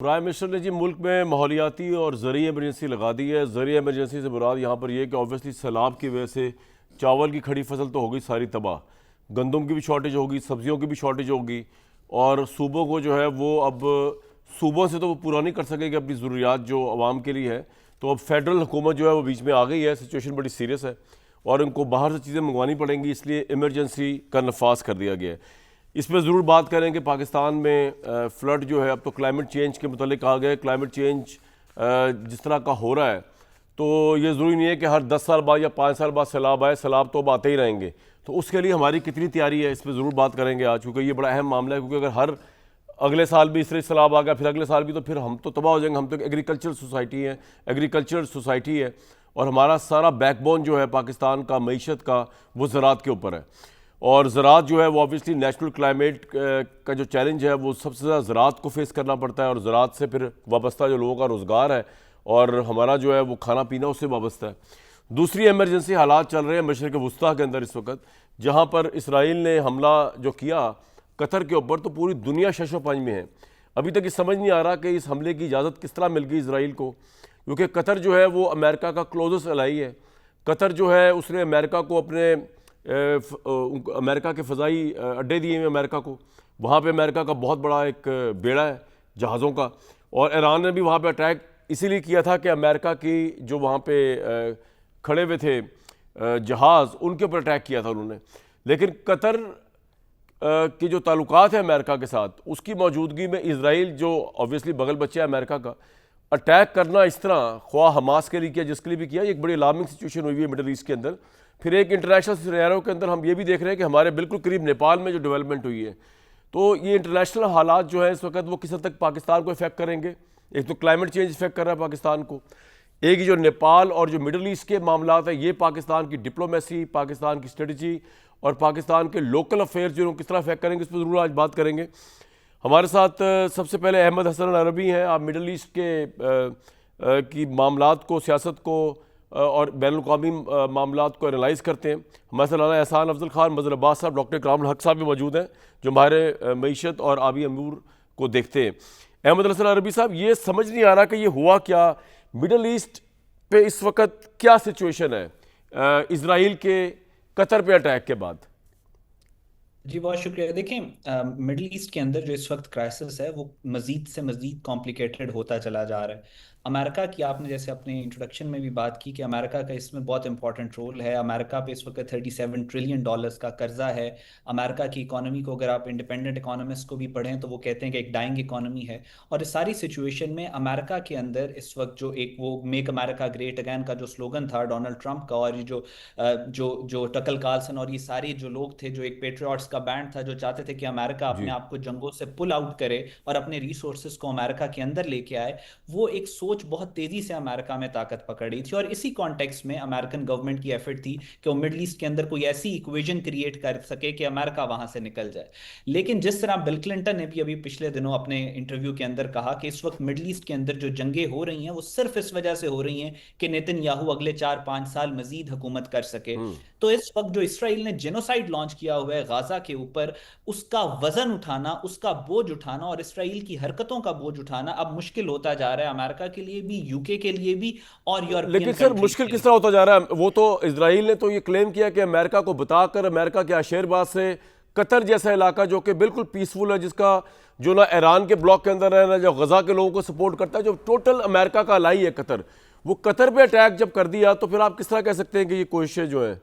Prime minister ने जी मुल्क में माहौलियाती और ज़रूरी एमरजेंसी लगा दी है। ज़रूरी एमरजेंसी से मुराद यहाँ पर यह कि ऑब्वियसली सैलाब की वजह से चावल की खड़ी फसल तो हो गई सारी तबाह, गंदम की भी शॉर्टेज होगी, सब्जियों की भी शॉर्टेज होगी। और सूबों को जो है वो अब सूबों से तो वो पूरा नहीं कर सकेगी अपनी ज़रूरियात जो आवाम के लिए है। तो अब फेडरल हुकूमत जो है वो बीच में आ गई है। सिचुएशन बड़ी सीरियस है और उनको बाहर से चीज़ें मंगवानी पड़ेंगी, इसलिए इमरजेंसी का नफाज कर दिया गया है। इस पर ज़रूर बात करें कि पाकिस्तान में फ्लड जो है, अब तो क्लाइमेट चेंज के मुतालिक कहा गया है, क्लाइमेट चेंज जिस तरह का हो रहा है तो ये ज़रूरी नहीं है कि हर 10 साल बाद या 5 साल बाद सैलाब आए। सैलाब तो अब आते ही रहेंगे। तो उसके लिए हमारी कितनी तैयारी है, इस पर ज़रूर बात करेंगे आज, क्योंकि ये बड़ा अहम मामला है। क्योंकि अगर हर अगले साल भी इस तरह सैलाब आ गया, फिर अगले साल भी, तो फिर हम तो तबाह हो जाएंगे। हम तो एग्रीकल्चर सोसाइटी है और हमारा सारा बैकबोन जो है पाकिस्तान का मईशत का वो ज़राअत के ऊपर है। और ज़राअत जो है वो ऑब्वियसली नेचुरल क्लाइमेट का जो चैलेंज है वो सबसे ज़्यादा ज़राअत को फेस करना पड़ता है। और ज़राअत से फिर वाबस्ता जो लोगों का रोज़गार है और हमारा जो है वो खाना पीना उससे वाबस्ता है। दूसरी एमरजेंसी हालात चल रहे हैं मशरक़ वस्ता के अंदर इस वक्त, जहाँ पर इसराइल ने हमला जो किया कतर के ऊपर, तो पूरी दुनिया शशो पंज में है। अभी तक ये समझ नहीं आ रहा कि इस हमले की इजाज़त किस तरह मिल गई इसराइल को, क्योंकि कतर जो है वो अमेरिका का क्लोजेस्ट एलाई है। कतर जो है उसने अमेरिका को अपने अमेरिका के फ़ज़ाई अड्डे दिए हुए अमेरिका को, वहाँ पे अमेरिका का बहुत बड़ा एक बेड़ा है जहाज़ों का। और ईरान ने भी वहाँ पे अटैक इसीलिए किया था कि अमेरिका की जो वहाँ पे खड़े हुए थे जहाज़, उनके ऊपर अटैक किया था उन्होंने। लेकिन कतर के जो ताल्लुकात है अमेरिका के साथ, उसकी मौजूदगी में इसराइल जो ऑब्वियसली बगल बच्चा है अमेरिका का, अटैक करना इस तरह ख्वाह हमास के लिए किया, जिसके लिए भी किया, एक बड़ी अलार्मिंग सिचुएशन हुई है मिडल ईस्ट के अंदर। फिर एक इंटरनेशनल सिनेरियो के अंदर हम ये भी देख रहे हैं कि हमारे बिल्कुल करीब नेपाल में जो डेवलपमेंट हुई है, तो ये इंटरनेशनल हालात जो है इस वक्त वो किस हद तक पाकिस्तान को इफेक्ट करेंगे। एक तो क्लाइमेट चेंज इफेक्ट कर रहा है पाकिस्तान को, एक ही जो नेपाल और जो मिडल ईस्ट के मामलात है, ये पाकिस्तान की डिप्लोमेसी, पाकिस्तान की स्ट्रेटजी और पाकिस्तान के लोकल अफेयर्स जो किस तरह इफेक्ट करेंगे, इस पर ज़रूर आज बात करेंगे। हमारे साथ सबसे पहले अहमद हसन अरबी हैं। आप मिडल ईस्ट के की मामलात को, सियासत को और बैनुल-अक़वामी मामलात को एनालाइज़ करते हैं। हमारे साथ एहसान अफजल खान, मज़हर अब्बास साहब, डॉक्टर इकराम हक साहब भी मौजूद हैं जो हमारे मईशत और आबी अमूर को देखते हैं। अहमद हसन अरबी साहब, ये समझ नहीं आ रहा कि ये हुआ क्या, मिडल ईस्ट पे इस वक्त क्या सिचुएशन है इसराइल के कतर पे अटैक के बाद? जी बहुत शुक्रिया। देखें, मिडल ईस्ट के अंदर जो इस वक्त क्राइसिस है वो मजीद से मजीद कॉम्प्लिकेटेड होता चला जा रहा है। अमेरिका की आपने जैसे अपने इंट्रोडक्शन में भी बात की कि अमेरिका का इसमें बहुत इंपॉर्टेंट रोल है। अमेरिका पे इस वक्त $37 ट्रिलियन का कर्जा है। अमेरिका की इकोनॉमी को अगर आप इंडिपेंडेंट इकोनॉमिस्ट को भी पढ़ें तो वो कहते हैं कि एक डाइंग इकोनॉमी है। और इस सारी सिचुएशन में अमेरिका के अंदर इस वक्त जो एक वो मेक अमेरिका ग्रेट अगेन का जो स्लोगन था डोनाल्ड ट्रंप का, और ये जो टकल कार्लसन और ये सारे जो लोग थे, जो एक पेट्रियट्स का बैंड था जो चाहते थे कि अमेरिका अपने जी। आप को जंगों से पुल आउट करे और अपने रिसोर्सेज को अमेरिका के अंदर लेके आए, वो एक सोच बहुत तेजी से अमेरिका में ताकत पकड़ रही थी। और इसी कॉन्टेक्स्ट में अमेरिकन गवर्नमेंट की एफर्ट थी कि वो मिडल ईस्ट के अंदर कोई ऐसी इक्वेशन क्रिएट कर सके कि अमेरिका वहां से निकल जाए। लेकिन जिस तरह बिल क्लिंटन ने भी अभी पिछले दिनों अपने इंटरव्यू के अंदर कहा कि इस वक्त मिडल ईस्ट के अंदर जो जंगें हो रही हैं वो सिर्फ इस वजह से हो रही हैं कि नेतन्याहू अगले 4-5 साल मजीद हुकूमत कर सके। तो इस वक्त जो इसराइल ने जेनोसाइड लॉन्च किया हुआ है गाजा के ऊपर, उसका वजन उठाना, उसका बोझ उठाना और इसराइल की हरकतों का बोझ उठाना अब मुश्किल होता जा रहा है, अमेरिका के लिए भी, यूके के लिए भी और यूरोपियन लेकिन सर कंट्रीज मुश्किल के किस लिए। तरह होता जा रहा है? वो तो इसराइल ने तो ये क्लेम किया कि अमेरिका को बताकर अमेरिका के आशेरबाज से कतर जैसा इलाका जो कि बिल्कुल पीसफुल है, जिसका जो ना ईरान के ब्लॉक के अंदर है ना जो गजा के लोगों को सपोर्ट करता है, जो टोटल अमेरिका का अलाई है कतर, वो कतर पे अटैक जब कर दिया तो फिर आप किस तरह कह सकते हैं कि ये कोशिशें जो है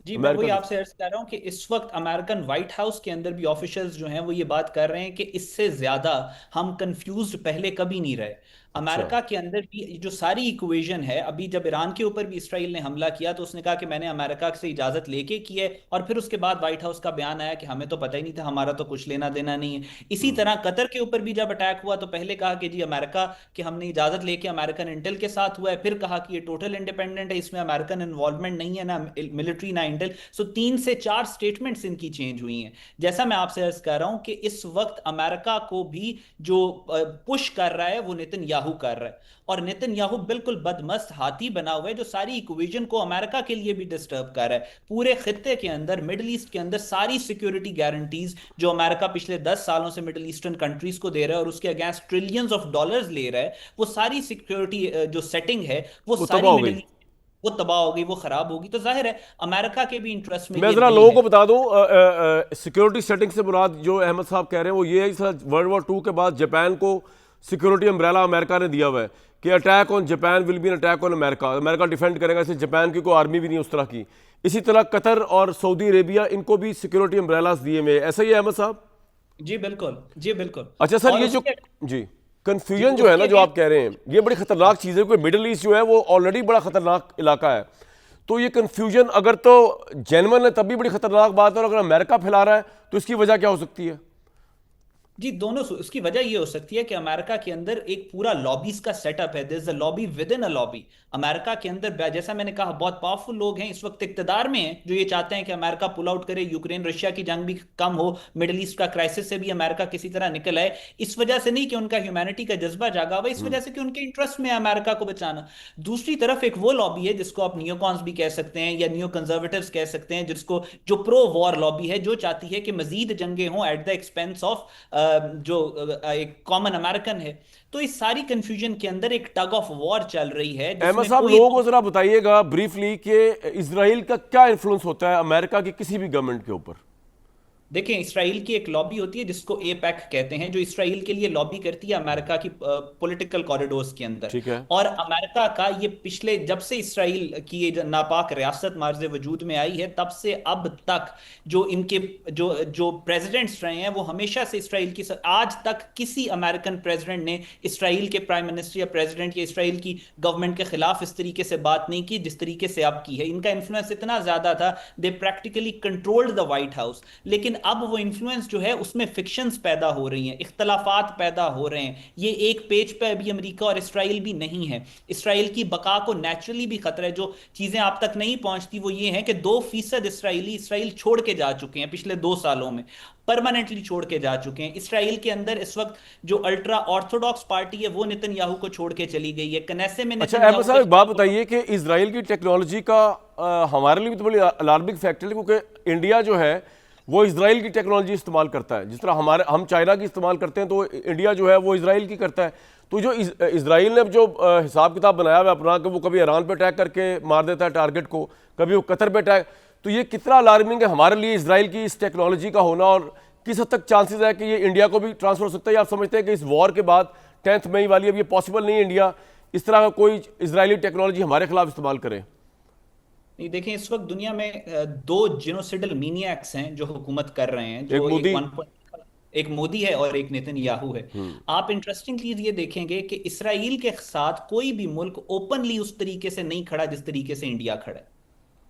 जी मैं अमेरिका वही की? आपसे अर्ज कर रहा हूं कि इस वक्त अमेरिकन व्हाइट हाउस के अंदर भी ऑफिशियल्स जो हैं वो ये बात कर रहे हैं कि इससे ज्यादा हम कंफ्यूज्ड पहले कभी नहीं रहे। अच्छा। अमेरिका के अंदर भी ये जो सारी इक्वेशन है, अभी जब ईरान के ऊपर भी इसराइल ने हमला किया तो उसने कहा कि मैंने अमेरिका से इजाजत लेके की है, और फिर उसके बाद व्हाइट हाउस का बयान आया कि हमें तो पता ही नहीं था, हमारा तो कुछ लेना देना नहीं है। इसी तरह कतर के ऊपर भी जब अटैक हुआ तो पहले कहा कि जी अमेरिका कि हमने इजाजत लेके अमेरिकन इंटेल के साथ हुआ है, फिर कहा कि ये टोटल इंडिपेंडेंट है, इसमें अमेरिकन इन्वॉल्वमेंट नहीं है, ना मिलिट्री ना स्कैंडल। सो 3 से 4 स्टेटमेंट्स इनकी चेंज हुई हैं। जैसा मैं आपसे अर्ज कर रहा हूं कि इस वक्त अमेरिका को भी जो पुश कर रहा है वो नेतन्याहू कर रहा है, और नेतन्याहू बिल्कुल बदमस्त हाथी बना हुआ है जो सारी इक्वेशन को अमेरिका के लिए भी डिस्टर्ब कर रहा है। पूरे खित्ते के अंदर, मिडिल ईस्ट के अंदर सारी सिक्योरिटी गारंटीज जो अमेरिका पिछले 10 सालों से मिडिल ईस्टर्न कंट्रीज को दे रहा है और उसके अगेंस्ट ट्रिलियंस ऑफ डॉलर्स ले रहा है, वो सारी सिक्योरिटी जो सेटिंग है वो वो सारी तबाह हो गई। मिडिल ईस्ट वो तबाह हो गई, वो खराब होगी। तो जाहिर है अमेरिका के भी इंटरेस्ट में मैं ये जरा नहीं लोगों है। को बता दूं, सिक्योरिटी सेटिंग से मुराद जो अहमद साहब कह रहे हैं वो ये है, वर्ल्ड वॉर 2 के बाद जापान को सिक्योरिटी अम्ब्रेला अमेरिका ने दिया हुआ है कि attack on Japan will be an attack on America, America defend करेगा, इसलिए जापान की कोई आर्मी भी नहीं उस तरह की। इसी तरह कतर और सऊदी अरेबिया, इनको भी सिक्योरिटी अम्ब्रेलास दिए हुए, ऐसा ही है अहमद साहब? जी बिल्कुल, जी बिल्कुल। अच्छा सर, और ये जो उसके जी जी कंफ्यूजन जो है उसके ना जो आप कह रहे हैं, ये बड़ी खतरनाक चीज़ है, क्योंकि मिडिल ईस्ट जो है वो ऑलरेडी बड़ा खतरनाक इलाका है। तो ये कंफ्यूजन अगर तो जेन्युइन है तब भी बड़ी खतरनाक बात है, और अगर अमेरिका फैला रहा है तो इसकी वजह क्या हो सकती है? जी दोनों, इसकी वजह ये हो सकती है कि अमेरिका के अंदर एक पूरा लॉबीज का सेटअप है। There is a lobby within a lobby. America के अंदर, जैसा मैंने कहा, बहुत पावरफुल लोग हैं इस वक्त इक्तदार में हैं जो ये चाहते हैं कि अमेरिका पुल आउट करे, यूक्रेन रशिया की जंग भी कम हो, मिडिल ईस्ट का क्राइसिस से भी अमेरिका किसी तरह निकल आए। इस वजह से नहीं कि उनका ह्यूमैनिटी का जज्बा जागा हुआ, इस वजह से कि उनके इंटरेस्ट में है अमेरिका को बचाना। दूसरी तरफ एक वो लॉबी है जिसको आप नियोकॉन्स भी कह सकते हैं या नियो कंजर्वेटिव्स कह सकते हैं, जिसको जो प्रो वॉर लॉबी है, जो चाहती है कि मजीद जंगें हों एट द एक्सपेंस ऑफ जो एक कॉमन अमेरिकन है। तो इस सारी कंफ्यूजन के अंदर एक टग ऑफ वॉर चल रही है अहमद जिसमें साहब, कोई लोगों को जरा बताइएगा ब्रीफली कि इसराइल का क्या इन्फ्लुएंस होता है अमेरिका की किसी भी गवर्नमेंट के ऊपर? देखें, इसराइल की एक लॉबी होती है जिसको एपैक कहते हैं, जो इसराइल के लिए लॉबी करती है अमेरिका की पॉलिटिकल कॉरिडोर्स के अंदर। ठीक है। और अमेरिका का ये पिछले, जब से इसराइल की ये नापाक रियासत मार्ज वजूद में आई है तब से अब तक जो इनके जो जो प्रेसिडेंट्स रहे हैं वो हमेशा से इसराइल की, आज तक किसी अमेरिकन प्रेसिडेंट ने इसराइल के प्राइम मिनिस्टर या प्रेसिडेंट या इसराइल की गवर्नमेंट के खिलाफ इस तरीके से बात नहीं की जिस तरीके से अब की है। इनका इन्फ्लुएंस इतना ज्यादा था, they practically controlled the White House. लेकिन अब वो इन्फ्लुएंस जो है उसमें फिक्शंस पैदा हो रही हैं, इख्तलाफात पैदा हो रहे हैं। ये एक पेज पे अभी अमेरिका और इसराइल भी नहीं है। इसराइल की बका को नेचुरली भी खतरा है। जो चीजें आप तक नहीं पहुंचती वो ये है कि 2% इसराइली इसराइल छोड़ के जा चुके हैं पिछले 2 सालों में, परमानेंटली छोड़ के जा चुके हैं। इसराइल के अंदर इस वक्त जो अल्ट्रा ऑर्थोडॉक्स पार्टी है वो नेतन्याहू को छोड़ के चली गई है। कनेसे में अच्छा अहमद साहब, एक बात नेतन्याहू बताइए कि इसराइल की टेक्नोलॉजी का हमारे लिए भी तो बड़ी अलार्मिंग फैक्टर है, क्योंकि इंडिया जो है वो इसराइल की टेक्नोलॉजी इस्तेमाल करता है। जिस तरह हम चाइना की इस्तेमाल करते हैं तो इंडिया जो है वो इसराइल की करता है। तो जो इसराइल ने जो हिसाब किताब बनाया हुआ है अपना कि वो कभी ईरान पे अटैक करके मार देता है टारगेट को, कभी वो कतर पे अटैक, तो ये कितना अलार्मिंग है हमारे लिए इसराइल की इस टेक्नोलॉजी का होना, और किस हद तक चांसेस है कि ये इंडिया को भी ट्रांसफर हो सकता है? या आप समझते हैं कि इस वॉर के बाद 10 मई वाली अब ये पॉसिबल नहीं है इंडिया इस तरह का कोई इसराइली टेक्नोलॉजी हमारे खिलाफ इस्तेमाल करे? नहीं, देखें, इस वक्त दुनिया में दो जिनोसिडल मीनियक्स हैं जो हुकूमत कर रहे हैं, एक जो मोदी, एक मोदी है और एक नेतन्याहू है। आप इंटरेस्टिंग चीज ये देखेंगे कि इसराइल के साथ कोई भी मुल्क ओपनली उस तरीके से नहीं खड़ा जिस तरीके से इंडिया खड़ा है,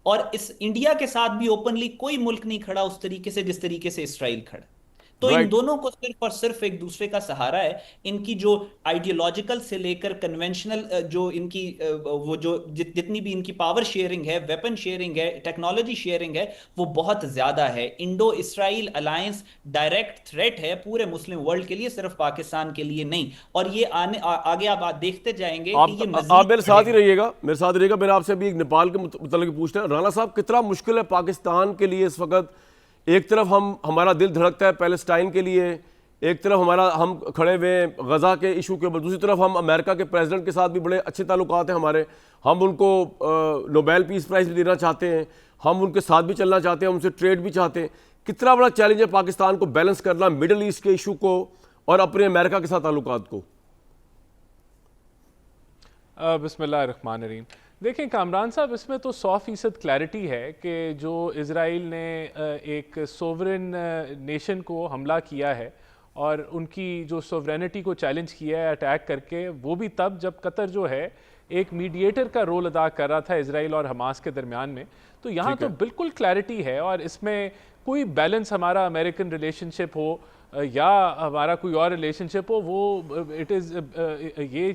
और इस इंडिया के साथ भी ओपनली कोई मुल्क नहीं खड़ा उस तरीके से जिस तरीके से इसराइल खड़ा है। तो इन राइट। दोनों को सिर्फ और सिर्फ एक दूसरे का सहारा है। इनकी जो आइडियोलॉजिकल से लेकर कन्वेंशनल जो इनकी वो जो जितनी भी इनकी पावर शेयरिंग है, वेपन शेयरिंग है, टेक्नोलॉजी शेयरिंग है, वो बहुत ज्यादा है। Indo Israel alliance direct threat है पूरे मुस्लिम वर्ल्ड के लिए, सिर्फ पाकिस्तान के लिए नहीं। और ये आगे आप देखते जाएंगे कि ये आप मजीद मेरे साथ ही रहिएगा, मेरे साथ रहिएगा। मैंने आपसे अभी एक नेपाल के मतलब पूछना है, राणा साहब, कितना मुश्किल है पाकिस्तान के लिए इस वक्त? एक तरफ हमारा दिल धड़कता है पैलेस्टाइन के लिए, एक तरफ हम खड़े हुए गजा के इशू के ऊपर, दूसरी तरफ हम अमेरिका के प्रेसिडेंट के साथ भी बड़े अच्छे ताल्लुकात हैं हमारे, हम उनको नोबेल पीस प्राइज भी देना चाहते हैं, हम उनके साथ भी चलना चाहते हैं, उनसे ट्रेड भी चाहते हैं। कितना बड़ा चैलेंज है पाकिस्तान को बैलेंस करना मिडिल ईस्ट के इशू को और अपने अमेरिका के साथ ताल्लुकात को? बिस्मिल्लाहिर्रहमानिर्रहीम। देखें कामरान साहब, इसमें तो 100% क्लैरिटी है कि जो इज़राइल ने एक सोवरेन नेशन को हमला किया है और उनकी जो सोवरेनिटी को चैलेंज किया है अटैक करके, वो भी तब जब कतर जो है एक मीडिएटर का रोल अदा कर रहा था इज़राइल और हमास के दरमियान में। तो यहाँ तो बिल्कुल क्लैरिटी है, और इसमें कोई बैलेंस हमारा अमेरिकन रिलेशनशिप हो या हमारा कोई और रिलेशनशिप हो, वो इट इज़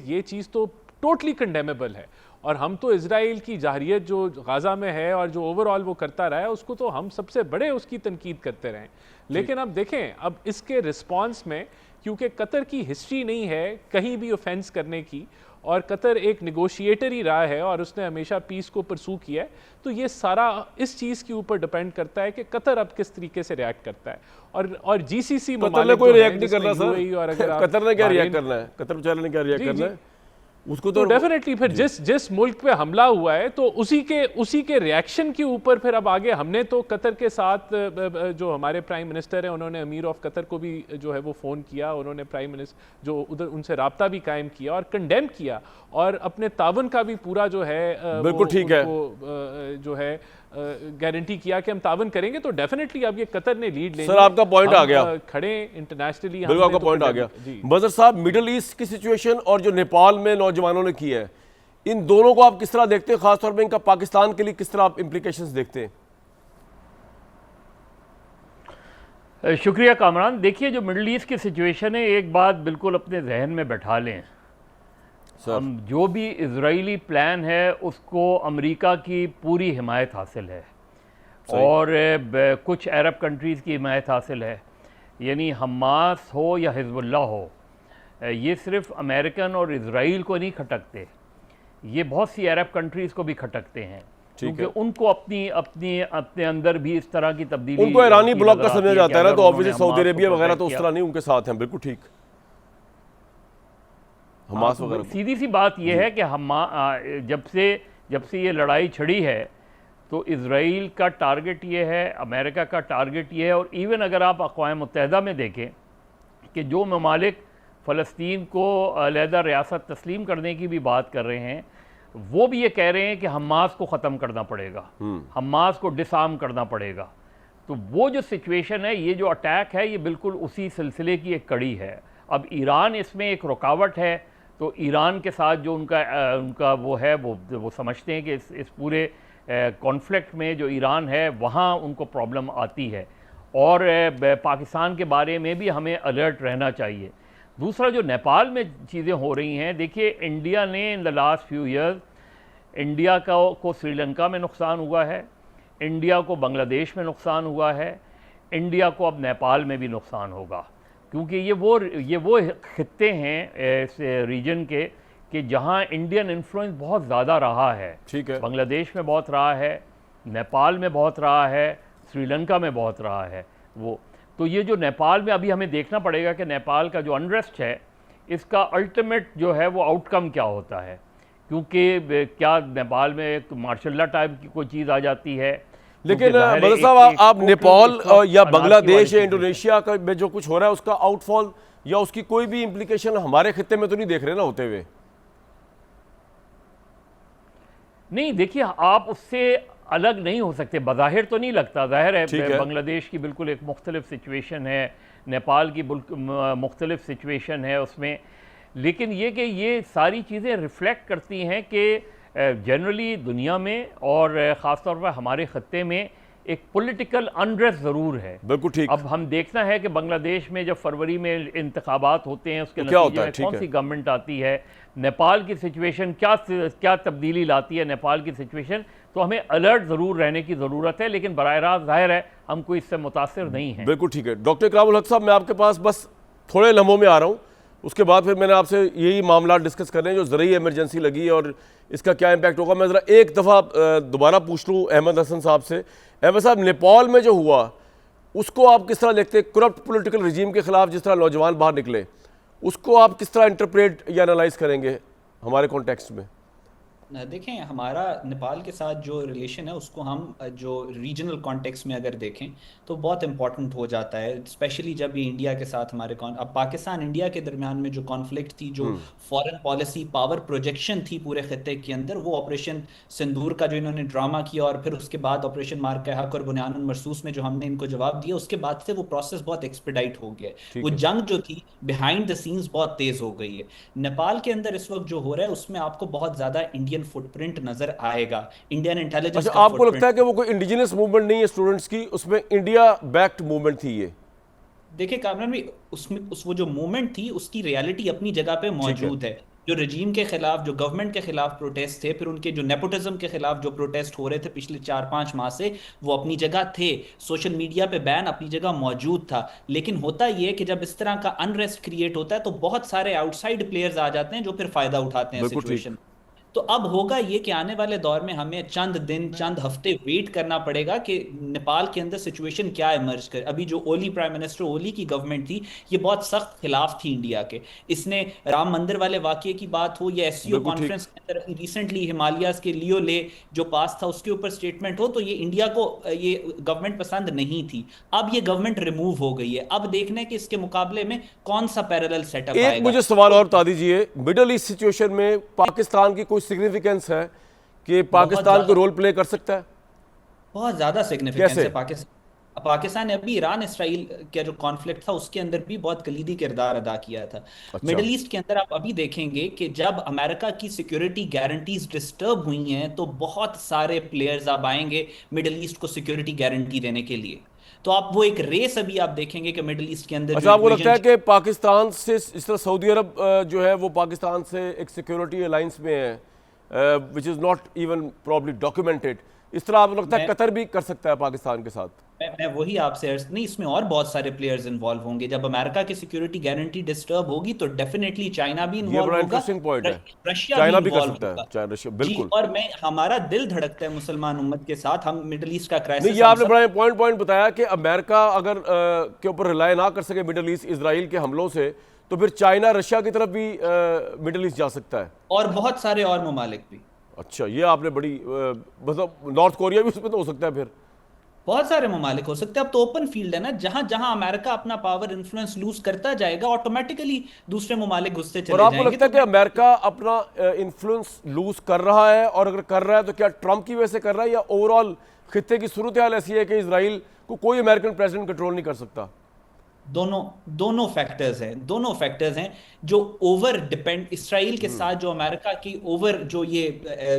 ये चीज़ तो टोटली कंडेमेबल है। और हम तो इजराइल की जाहिरियत जो गाज़ा में है और जो ओवरऑल वो करता रहा है उसको तो हम सबसे बड़े उसकी तनकीद करते रहे। लेकिन अब देखें, अब इसके रिस्पॉन्स में, क्योंकि कतर की हिस्ट्री नहीं है कहीं भी ऑफेंस करने की, और कतर एक निगोशिएटर ही रहा है और उसने हमेशा पीस को परसू किया है, तो ये सारा इस चीज़ के ऊपर डिपेंड करता है कि कतर अब किस तरीके से रिएक्ट करता है। और जीसीसी कतर ने कोई रिएक्ट नहीं करना सर। कतर ने क्या रिएक्ट करना है? कतर बेचारे ने क्या रिएक्ट करना है? उसको तो डेफिनेटली फिर जिस मुल्क पे हमला हुआ है तो उसी के रिएक्शन के ऊपर फिर अब आगे हमने तो कतर के साथ जो हमारे प्राइम मिनिस्टर हैं उन्होंने अमीर ऑफ कतर को भी जो है वो फ़ोन किया, उन्होंने प्राइम मिनिस्टर जो उधर उनसे राब्ता भी कायम किया और कंडेम किया और अपने तावन का भी पूरा जो है बिल्कुल ठीक है जो है गारंटी किया कि हम तावन करेंगे। तो डेफिनेटली अब ये कतर ने लीड लेनी। सर आपका पॉइंट आ गया, खड़े इंटरनेशनली, बिल्कुल आपका पॉइंट आ गया। बजर साहब, मिडिल ईस्ट की सिचुएशन और जो नेपाल में नौजवानों ने की है, इन दोनों को आप किस तरह देखते हैं? खासतौर पर इनका पाकिस्तान के लिए किस तरह आप इम्प्लीकेशंस देखते हैं? शुक्रिया कामरान। देखिए, जो मिडिल ईस्ट की सिचुएशन है, एक बात बिल्कुल अपने जहन में बैठा लें, जो भी इजरायली प्लान है उसको अमेरिका की पूरी हिमायत हासिल है और कुछ अरब कंट्रीज़ की हिमायत हासिल है। यानी हमास हो या हिजबुल्लाह हो, ये सिर्फ अमेरिकन और इजराइल को नहीं खटकते, ये बहुत सी अरब कंट्रीज़ को भी खटकते हैं, क्योंकि उनको अपने अंदर भी इस तरह की तब्दीली, उनको ईरानी ब्लॉक का समझा जाता है ना, तो ऑब्वियसली सऊदी अरेबिया वगैरह तो उस तरह नहीं, उनके साथ हैं। बिल्कुल ठीक। हमास वगैरह, सीधी सी बात यह है कि जब से ये लड़ाई छिड़ी है तो इजराइल का टारगेट ये है, अमेरिका का टारगेट ये है, और इवन अगर आप अक़वाम मुत्तहिदा में देखें कि जो ममालिक फ़लस्तीन को अलहदा रियासत तस्लीम करने की भी बात कर रहे हैं, वो भी ये कह रहे हैं कि हमास को ख़त्म करना पड़ेगा, हमास को डिसआर्म करना पड़ेगा। तो वो जो सिचुएशन है, ये जो अटैक है, ये बिल्कुल उसी सिलसिले की एक कड़ी है। अब ईरान इसमें एक रुकावट है, तो ईरान के साथ जो उनका वो है, वो समझते हैं कि इस पूरे कॉन्फ्लिक्ट में जो ईरान है वहाँ उनको प्रॉब्लम आती है, और पाकिस्तान के बारे में भी हमें अलर्ट रहना चाहिए। दूसरा, जो नेपाल में चीज़ें हो रही हैं, देखिए, इंडिया ने in the last few years, India को श्रीलंका में नुकसान हुआ है, इंडिया को बांग्लादेश में नुकसान हुआ है, इंडिया को अब नेपाल में भी नुकसान होगा, क्योंकि ये वो खित्ते हैं इस रीजन के कि जहाँ इंडियन इन्फ्लुएंस बहुत ज़्यादा रहा है। ठीक है, बांग्लादेश में बहुत रहा है, नेपाल में बहुत रहा है, श्रीलंका में बहुत रहा है वो। तो ये जो नेपाल में, अभी हमें देखना पड़ेगा कि नेपाल का जो अनरेस्ट है, इसका अल्टीमेट जो है वो आउटकम क्या होता है, क्योंकि क्या नेपाल में एक मार्शल लॉ टाइप की कोई चीज़ आ जाती है। लेकिन बदर साहब, आप नेपाल या बांग्लादेश या इंडोनेशिया का में जो कुछ हो रहा है उसका आउटफॉल या उसकी कोई भी इम्प्लीकेशन हमारे खित्ते में तो नहीं देख रहे ना होते हुए? नहीं, देखिए, आप उससे अलग नहीं हो सकते, बज़ाहिर तो नहीं लगता, ज़ाहिर है बांग्लादेश की बिल्कुल एक मुख्तलिफ सिचुएशन है, नेपाल की मुख्तलिफ सिचुएशन है उसमें, लेकिन ये कि ये सारी चीज़ें रिफ्लेक्ट करती हैं कि जनरली दुनिया में और ख़ास तौर पर हमारे खत्ते में एक पॉलिटिकल अनरेस्ट ज़रूर है। बिल्कुल ठीक। अब हम देखना है कि बांग्लादेश में जब फरवरी में इंतखाबात होते हैं, उसके नतीजे में कौन सी गवर्नमेंट आती है, नेपाल की सिचुएशन क्या तब्दीली लाती है नेपाल की सिचुएशन, तो हमें अलर्ट ज़रूर रहने की ज़रूरत है, लेकिन बराह रास्त ज़ाहिर है हम कोई इससे मुतासिर नहीं है। बिल्कुल ठीक है। डॉक्टर इकरामुल हक साहब, मैं आपके पास बस थोड़े लम्हों में आ रहा हूँ, उसके बाद फिर मैंने आपसे यही मामला डिस्कस करने हैं जो ज़रूरी इमरजेंसी लगी और इसका क्या इम्पैक्ट होगा। मैं ज़रा एक दफ़ा दोबारा पूछ लूँ अहमद हसन साहब से। अहमद साहब, नेपाल में जो हुआ उसको आप किस तरह देखते हैं? करप्ट पॉलिटिकल रिजीम के खिलाफ जिस तरह नौजवान बाहर निकले, उसको आप किस तरह इंटरप्रेट या एनालाइज करेंगे हमारे कॉन्टेक्स्ट में? देखें, हमारा नेपाल के साथ जो रिलेशन है उसको हम जो रीजनल कॉन्टेक्स्ट में अगर देखें तो बहुत इंपॉर्टेंट हो जाता है, स्पेशली जब ये इंडिया के साथ हमारे अब पाकिस्तान इंडिया के दरमियान में जो कॉन्फ्लिक्ट थी, जो फॉरेन पॉलिसी पावर प्रोजेक्शन थी पूरे खत्ते के अंदर, वो ऑपरेशन सिंदूर का जो इन्होंने ड्रामा किया और फिर उसके बाद ऑपरेशन मार्क हक और बुनियानुल मरसूस में जो हमने इनको जवाब दिया, उसके बाद से वो प्रोसेस बहुत एक्सपेडाइट हो गया। वो जंग जो थी बिहाइंड द सीन्स बहुत तेज हो गई है। नेपाल के अंदर इस वक्त जो हो रहा है उसमें आपको बहुत ज्यादा इंडियन फुटप्रिंट नजर आएगा, इंडियन इंटेलिजेंस। अच्छा, आपको लगता है कि वो कोई इंडिजिनस मूवमेंट नहीं है स्टूडेंट्स की, उसमें इंडिया बैक्ड मूवमेंट थी ये? देखिए कामरान भाई, उसमें वो जो मूवमेंट थी उसकी रियलिटी अपनी जगह पे मौजूद है। जो रजीम के खिलाफ, जो गवर्नमेंट के खिलाफ प्रोटेस्ट थे, फिर उनके जो नेपोटिज्म के खिलाफ जो प्रोटेस्ट हो रहे थे पिछले 4-5 माह से, वो अपनी जगह थे। सोशल मीडिया पे बैन अपनी जगह मौजूद था। लेकिन होता यह है कि जब इस तरह का अनरेस्ट क्रिएट होता है तो बहुत सारे आउटसाइड प्लेयर्स आ जाते हैं जो फिर फायदा उठाते हैं बिल्कुल ठीक। सिचुएशन। तो अब होगा ये कि आने वाले दौर में हमें चंद दिन, चंद हफ्ते वेट करना पड़ेगा कि नेपाल के अंदर सिचुएशन क्या इमर्ज करे। अभी जो ओली, प्राइम मिनिस्टर ओली की गवर्नमेंट थी, ये बहुत सख्त खिलाफ थी इंडिया के। इसने राम मंदिर वाले वाकये की बात हो या एससीओ बिल्कुल ठीक। कॉन्फ्रेंस के अंदर अभी रिसेंटली हिमालयाज के लियो ले जो पास था उसके ऊपर स्टेटमेंट हो, तो ये इंडिया को ये गवर्नमेंट पसंद नहीं थी। अब ये गवर्नमेंट रिमूव हो गई है। अब देखना है कि इसके मुकाबले में कौन सा पैरेलल सेटअप एक आएगा। मुझे सवाल और बता दीजिए, मिडल ईस्ट सिचुएशन में पाकिस्तान की कोई सिग्निफिकेंस है कि बहुत पाकिस्तान को ज्यादा, रोल प्ले कर सकता है? बहुत ज्यादा सिग्निफिकेंस कैसे? है पाकिस्तान ने अभी ईरान इसराइल का जो कॉन्फ्लिक्ट था उसके अंदर भी बहुत कलीदी किरदार अदा किया था। अच्छा। मिडिल ईस्ट के अंदर आप अभी देखेंगे कि जब अमेरिका की सिक्योरिटी गारंटीज डिस्टर्ब हुई हैं तो बहुत सारे प्लेयर्स अब आएंगे मिडिल ईस्ट को सिक्योरिटी गारंटी देने के लिए। तो आप वो एक रेस अभी आप देखेंगे कि मिडिल ईस्ट के अंदर जो अच्छा, आपको लगता है इक्वेशन। कि पाकिस्तान से इस तरह सऊदी अरब जो है वो पाकिस्तान से एक सिक्योरिटी अलायंस में है, which is not even probably documented, इस तरह आपको लगता है मैं कतर भी कर सकता है पाकिस्तान के साथ? मैं वही आपसे नहीं, इसमें और बहुत सारे प्लेयर्स इन्वॉल्व होंगे। जब अमेरिका की सिक्योरिटी गारंटी डिस्टर्ब होगी तो डेफिनेटली चाइना भी ये इन्वॉल्व बड़ा होगा, इंटरेस्टिंग पॉइंट है। रशिया भी चाइना भी कर इन्वॉल्व सकता है, होगा। चाइना, रशिया, जी, बिल्कुल। और मैं, हमारा दिल धड़कता है मुसलमान उम्मत के साथ। हम मिडिल ईस्ट का नहीं, क्राइसिस ये हम आपने सब बड़ा पॉइंट पॉइंट बताया कि अमेरिका अगर के ऊपर रिलाय ना कर सके मिडल ईस्ट इसराइल के हमलों से, तो फिर चाइना रशिया की तरफ भी मिडल ईस्ट जा सकता है। और बहुत सारे और ममालिक भी, अच्छा, ये आपने बड़ी मतलब नॉर्थ कोरिया भी उसमें तो हो सकता है फिर? बहुत सारे ममालिक हो सकते हैं। अब तो ओपन फील्ड है ना, जहां जहां अमेरिका अपना पावर इन्फ्लुएंस लूज करता जाएगा ऑटोमेटिकली दूसरे ममालिक घुसते और चले आपको जाएंगे। लगता है कि अमेरिका अपना इन्फ्लुएंस लूज कर रहा है, और अगर कर रहा है तो क्या ट्रंप की वजह से कर रहा है, या ओवरऑल खित्ते की सूरत हाल ऐसी है कि इसराइल को कोई अमेरिकन प्रेसिडेंट कंट्रोल नहीं कर सकता? दोनों दोनों फैक्टर्स हैं जो ओवर डिपेंड, इसराइल के साथ जो अमेरिका की ओवर जो ये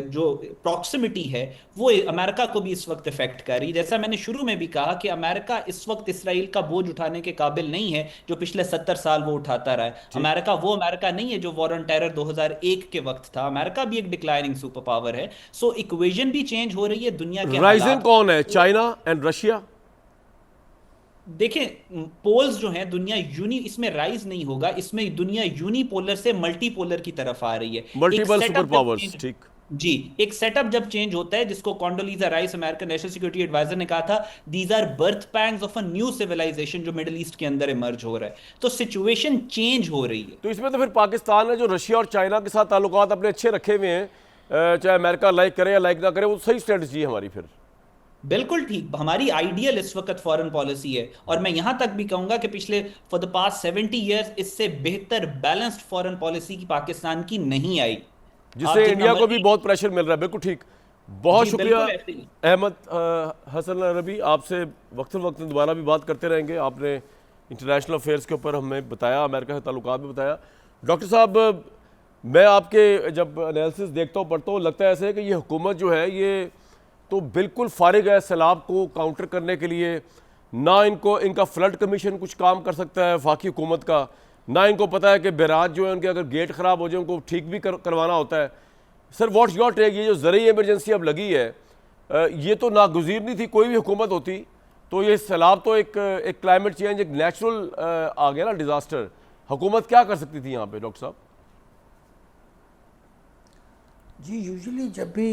जो प्रॉक्सिमिटी है वो अमेरिका को भी इस वक्त इफेक्ट कर रही है। जैसा मैंने शुरू में भी कहा कि अमेरिका इस वक्त इसराइल का बोझ उठाने के काबिल नहीं है जो पिछले 70 साल वो उठाता रहा है। अमेरिका वो अमेरिका नहीं है जो वॉर ऑन टेरर 2001 के वक्त था। अमेरिका भी एक डिक्लाइनिंग सुपर पावर है। सो इक्वेशन भी चेंज हो रही है, दुनिया के राइजिंग हालात। कौन है, चाइना एंड रशिया? देखें, पोल्स जो हैं दुनिया इसमें राइज नहीं होगा, इसमें दुनिया यूनिपोलर से मल्टीपोलर की तरफ आ रही है। एक मल्टीपल सुपर सेटअप जब पावर्स, चेंज, ठीक। जी, एक सेटअप जब चेंज होता है, जिसको Condoleezza Rice, American national security adviser ने कहा था, these are birth pangs of a new civilisation जो मिडिल ईस्ट के अंदर इमर्ज हो रहा है। तो सिचुएशन चेंज हो रही है। तो इसमें तो फिर पाकिस्तान ने जो रशिया और चाइना के साथ ताल्लुकात अपने अच्छे रखे हुए हैं, चाहे अमेरिका लाइक करे या लाइक ना करे, वो सही स्ट्रेटजी है हमारी फिर? बिल्कुल ठीक, हमारी आइडियल इस वक्त फॉरेन पॉलिसी है। और मैं यहां तक भी कहूंगा कि पिछले फॉर द पास्ट 70 ईयर्स इससे बेहतर बैलेंस्ड फॉरेन पॉलिसी की पाकिस्तान की नहीं आई। आप जिससे जितना इंडिया को भी मर्जी, बहुत प्रेशर मिल रहा है। बिल्कुल ठीक। बहुत जी शुक्रिया बिल्कुल ऐसे ही। अहमद हसन अरबी, आपसे वक्त वक्त दोबारा भी बात करते रहेंगे। आपने इंटरनेशनल अफेयर्स के ऊपर हमें बताया, अमेरिका से ताल्लुकात भी बताया। डॉक्टर साहब, मैं आपके जब एनालिसिस देखता हूँ, पढ़ता हूँ, लगता है ऐसे है कि ये हुकूमत जो है ये तो बिल्कुल फारिग है सैलाब को काउंटर करने के लिए। ना इनका फ्लड कमीशन कुछ काम कर सकता है वफाकी हुकूमत का, ना इनको पता है कि बैराज जो है उनके अगर गेट ख़राब हो जाए उनको ठीक भी करवाना होता है। Sir, what's your take? ये जो ज़रूरी इमरजेंसी अब लगी है, ये तो नागुज़ीर नहीं थी, कोई भी हुकूमत होती तो ये सैलाब तो एक क्लाइमेट चेंज, एक नेचुरल आ गया ना डिज़ास्टर। हुकूमत क्या कर सकती थी यहाँ पे डॉक्टर साहब? जी, यूजुअली जब भी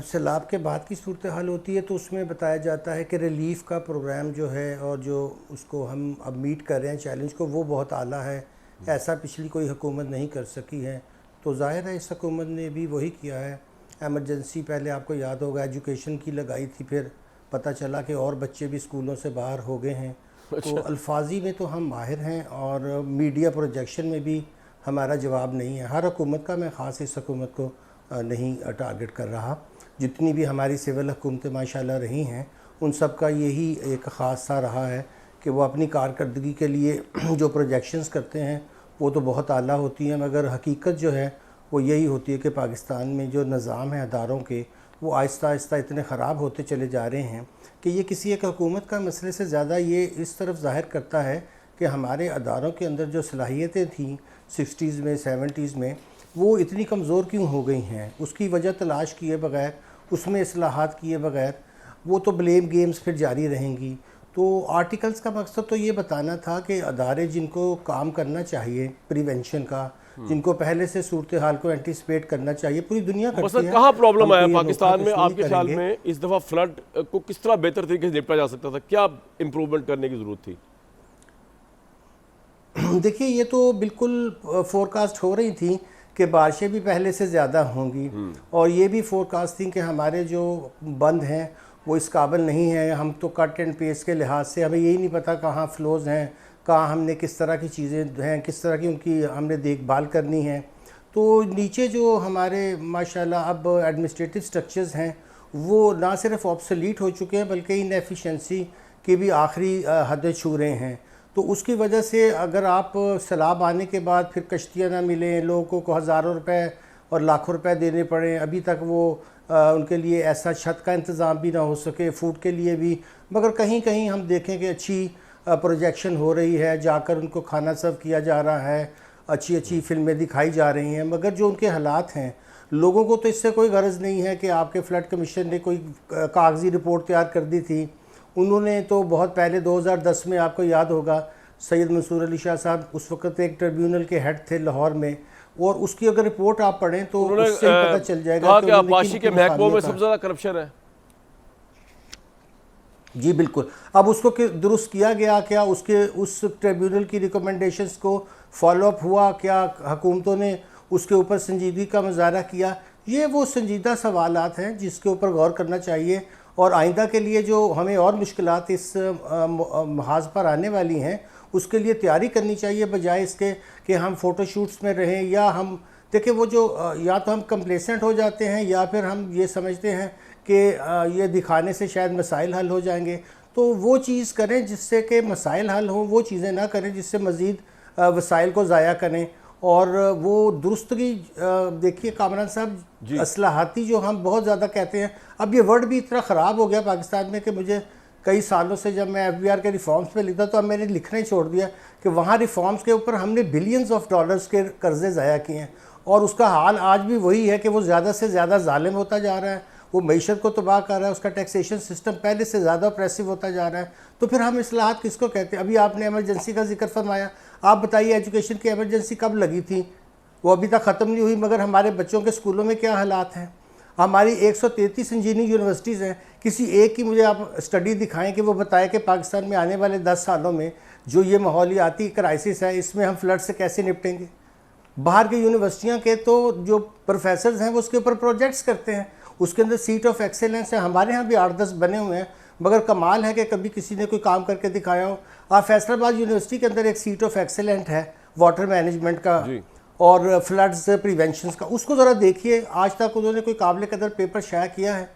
सैलाब के बाद की सूरत हाल होती है तो उसमें बताया जाता है कि रिलीफ़ का प्रोग्राम जो है और जो उसको हम अब मीट कर रहे हैं चैलेंज को, वो बहुत आला है। ऐसा पिछली कोई हुकूमत नहीं कर सकी है। तो ज़ाहिर है इस हुकूमत ने भी वही किया है। एमरजेंसी पहले आपको याद होगा एजुकेशन की लगाई थी, फिर पता चला कि और बच्चे भी स्कूलों से बाहर हो गए हैं। तो अल्फाजी में तो हम माहिर हैं और मीडिया प्रोजेक्शन में भी हमारा जवाब नहीं है। हर हुकूमत का मैं ख़ास इस हुकूमत को नहीं टारगेट कर रहा। जितनी भी हमारी सिविल हुकूमतें माशाल्लाह रही हैं उन सब का यही एक ख़ास सा रहा है कि वो अपनी कारकर्दगी के लिए जो प्रोजेक्शंस करते हैं वो तो बहुत आला होती हैं, मगर हकीकत जो है वो यही होती है कि पाकिस्तान में जो निज़ाम है अदारों के, वो आहिस्ता आहिस्ता इतने ख़राब होते चले जा रहे हैं कि ये किसी एक हुकूमत का मसले से ज़्यादा ये इस तरफ ज़ाहिर करता है कि हमारे अदारों के अंदर जो सलाहियतें थीं 60s में 70s में, वो इतनी कमज़ोर क्यों हो गई हैं, उसकी वजह तलाश किए बगैर, उसमें इस्लाहात किए बगैर वो तो ब्लेम गेम्स फिर जारी रहेंगी। तो आर्टिकल्स का मकसद तो ये बताना था कि अदारे जिनको काम करना चाहिए प्रिवेंशन का, जिनको पहले से सूरत हाल को एंटिसिपेट करना चाहिए, पूरी दुनिया करती है। कहाँ प्रॉब्लम हम आया तो ये पाकिस्तान नोखा में कुछ नहीं आपके ख्याल करेंगे। में? इस दफ़ा फ्लड को किस तरह बेहतर तरीके से निपटा जा सकता था? क्या इम्प्रूवमेंट करने की ज़रूरत थी? देखिए, ये तो बिल्कुल फोरकास्ट हो रही थी कि बारिशें भी पहले से ज़्यादा होंगी, और ये भी फोरकास्ट थी कि हमारे जो बंद हैं वो इस काबिल नहीं है। हम तो कट एंड पेस्ट के लिहाज से हमें यही नहीं पता कहाँ फ्लोज़ हैं, कहाँ हमने किस तरह की चीज़ें हैं, किस तरह की उनकी हमने देखभाल करनी है। तो नीचे जो हमारे माशाल्लाह अब एडमिनिस्ट्रेटिव स्ट्रक्चर्स हैं वो ना सिर्फ ऑब्सोलीट हो चुके हैं बल्कि इनएफिशिएंसी की भी आखिरी हदें छू रहे हैं। तो उसकी वजह से अगर आप सैलाब आने के बाद फिर कश्तियाँ ना मिलें, लोगों को हज़ारों रुपए और लाखों रुपए देने पड़े, अभी तक वो उनके लिए ऐसा छत का इंतज़ाम भी ना हो सके, फूड के लिए भी, मगर कहीं कहीं हम देखें कि अच्छी प्रोजेक्शन हो रही है, जाकर उनको खाना सर्व किया जा रहा है, अच्छी अच्छी फिल्में दिखाई जा रही हैं। मगर जो उनके हालात हैं, लोगों को तो इससे कोई गरज नहीं है कि आपके फ्लड कमीशन ने कोई कागजी रिपोर्ट तैयार कर दी थी। उन्होंने तो बहुत पहले 2010 में, आपको याद होगा, सैयद मंसूर अली शाह साहब उस वक्त एक ट्रिब्यूनल के हेड थे लाहौर में, और उसकी अगर रिपोर्ट आप पढ़ें तो उससे ही पता चल जाएगा कि आबाशी के महकमों में सबसे ज़्यादा करप्शन है। जी बिल्कुल। अब उसको दुरुस्त किया गया क्या? उसके उस ट्रिब्यूनल की रिकमेंडेशंस को फॉलोअप हुआ क्या? हुकूमतों ने उसके ऊपर संजीदगी का मुजाहरा किया? ये वो संजीदा सवालात हैं जिसके ऊपर गौर करना चाहिए, और आइंदा के लिए जो हमें और मुश्किलात इस महाज पर आने वाली हैं उसके लिए तैयारी करनी चाहिए, बजाय इसके कि हम फ़ोटोशूट्स में रहें, या हम देखिए वो जो या तो हम कंप्लेसेंट हो जाते हैं या फिर हम ये समझते हैं कि ये दिखाने से शायद मसाइल हल हो जाएंगे। तो वो चीज़ करें जिससे कि मसाइल हल हों, वो चीज़ें ना करें जिससे मज़ीद वसाइल को ज़ाया करें। और वो दुरुस्तगी, देखिए कामरान साहब, असलाहाती जो हम बहुत ज़्यादा कहते हैं, अब ये वर्ड भी इतना ख़राब हो गया पाकिस्तान में कि मुझे कई सालों से जब मैं FBR के रिफॉर्म्स पे लिखता तो अब मैंने लिखना ही छोड़ दिया कि वहाँ रिफॉर्म्स के ऊपर हमने बिलियंस ऑफ डॉलर्स के कर्जे ज़ाया किए हैं, और उसका हाल आज भी वही है कि वो ज़्यादा से ज़्यादा जालिम होता जा रहा है, वो मईशत को तबाह कर रहा है, उसका टैक्सेशन सिस्टम पहले से ज़्यादा ऑप्रेसिव होता जा रहा है। तो फिर हम इस्लाहात किसको कहते हैं? अभी आपने एमरजेंसी का जिक्र फरमाया, आप बताइए एजुकेशन की एमरजेंसी कब लगी थी? वो अभी तक ख़त्म नहीं हुई, मगर हमारे बच्चों के स्कूलों में क्या हालात हैं? हमारी 133 इंजीनियरिंग यूनिवर्सिटीज़ हैं, किसी एक की मुझे आप स्टडी दिखाएं कि वो बताए कि पाकिस्तान में आने वाले 10 सालों में जो ये माहौलियाती क्राइसिस है इसमें हम फ्लड से कैसे निपटेंगे। बाहर की यूनिवर्सिटियाँ के तो जो प्रोफेसर्स हैं वो उसके ऊपर प्रोजेक्ट्स करते हैं, उसके अंदर सीट ऑफ एक्सेलेंस है। हमारे यहाँ भी 8-10 बने हुए हैं, मगर कमाल है कि कभी किसी ने कोई काम करके दिखाया हो। आप फैसलाबाद यूनिवर्सिटी के अंदर एक सीट ऑफ एक्सेलेंट है वाटर मैनेजमेंट का और फ्लड्स प्रिवेंशन का, उसको ज़रा देखिए, आज तक उन्होंने कोई काबिल कदर पेपर शाया किया है?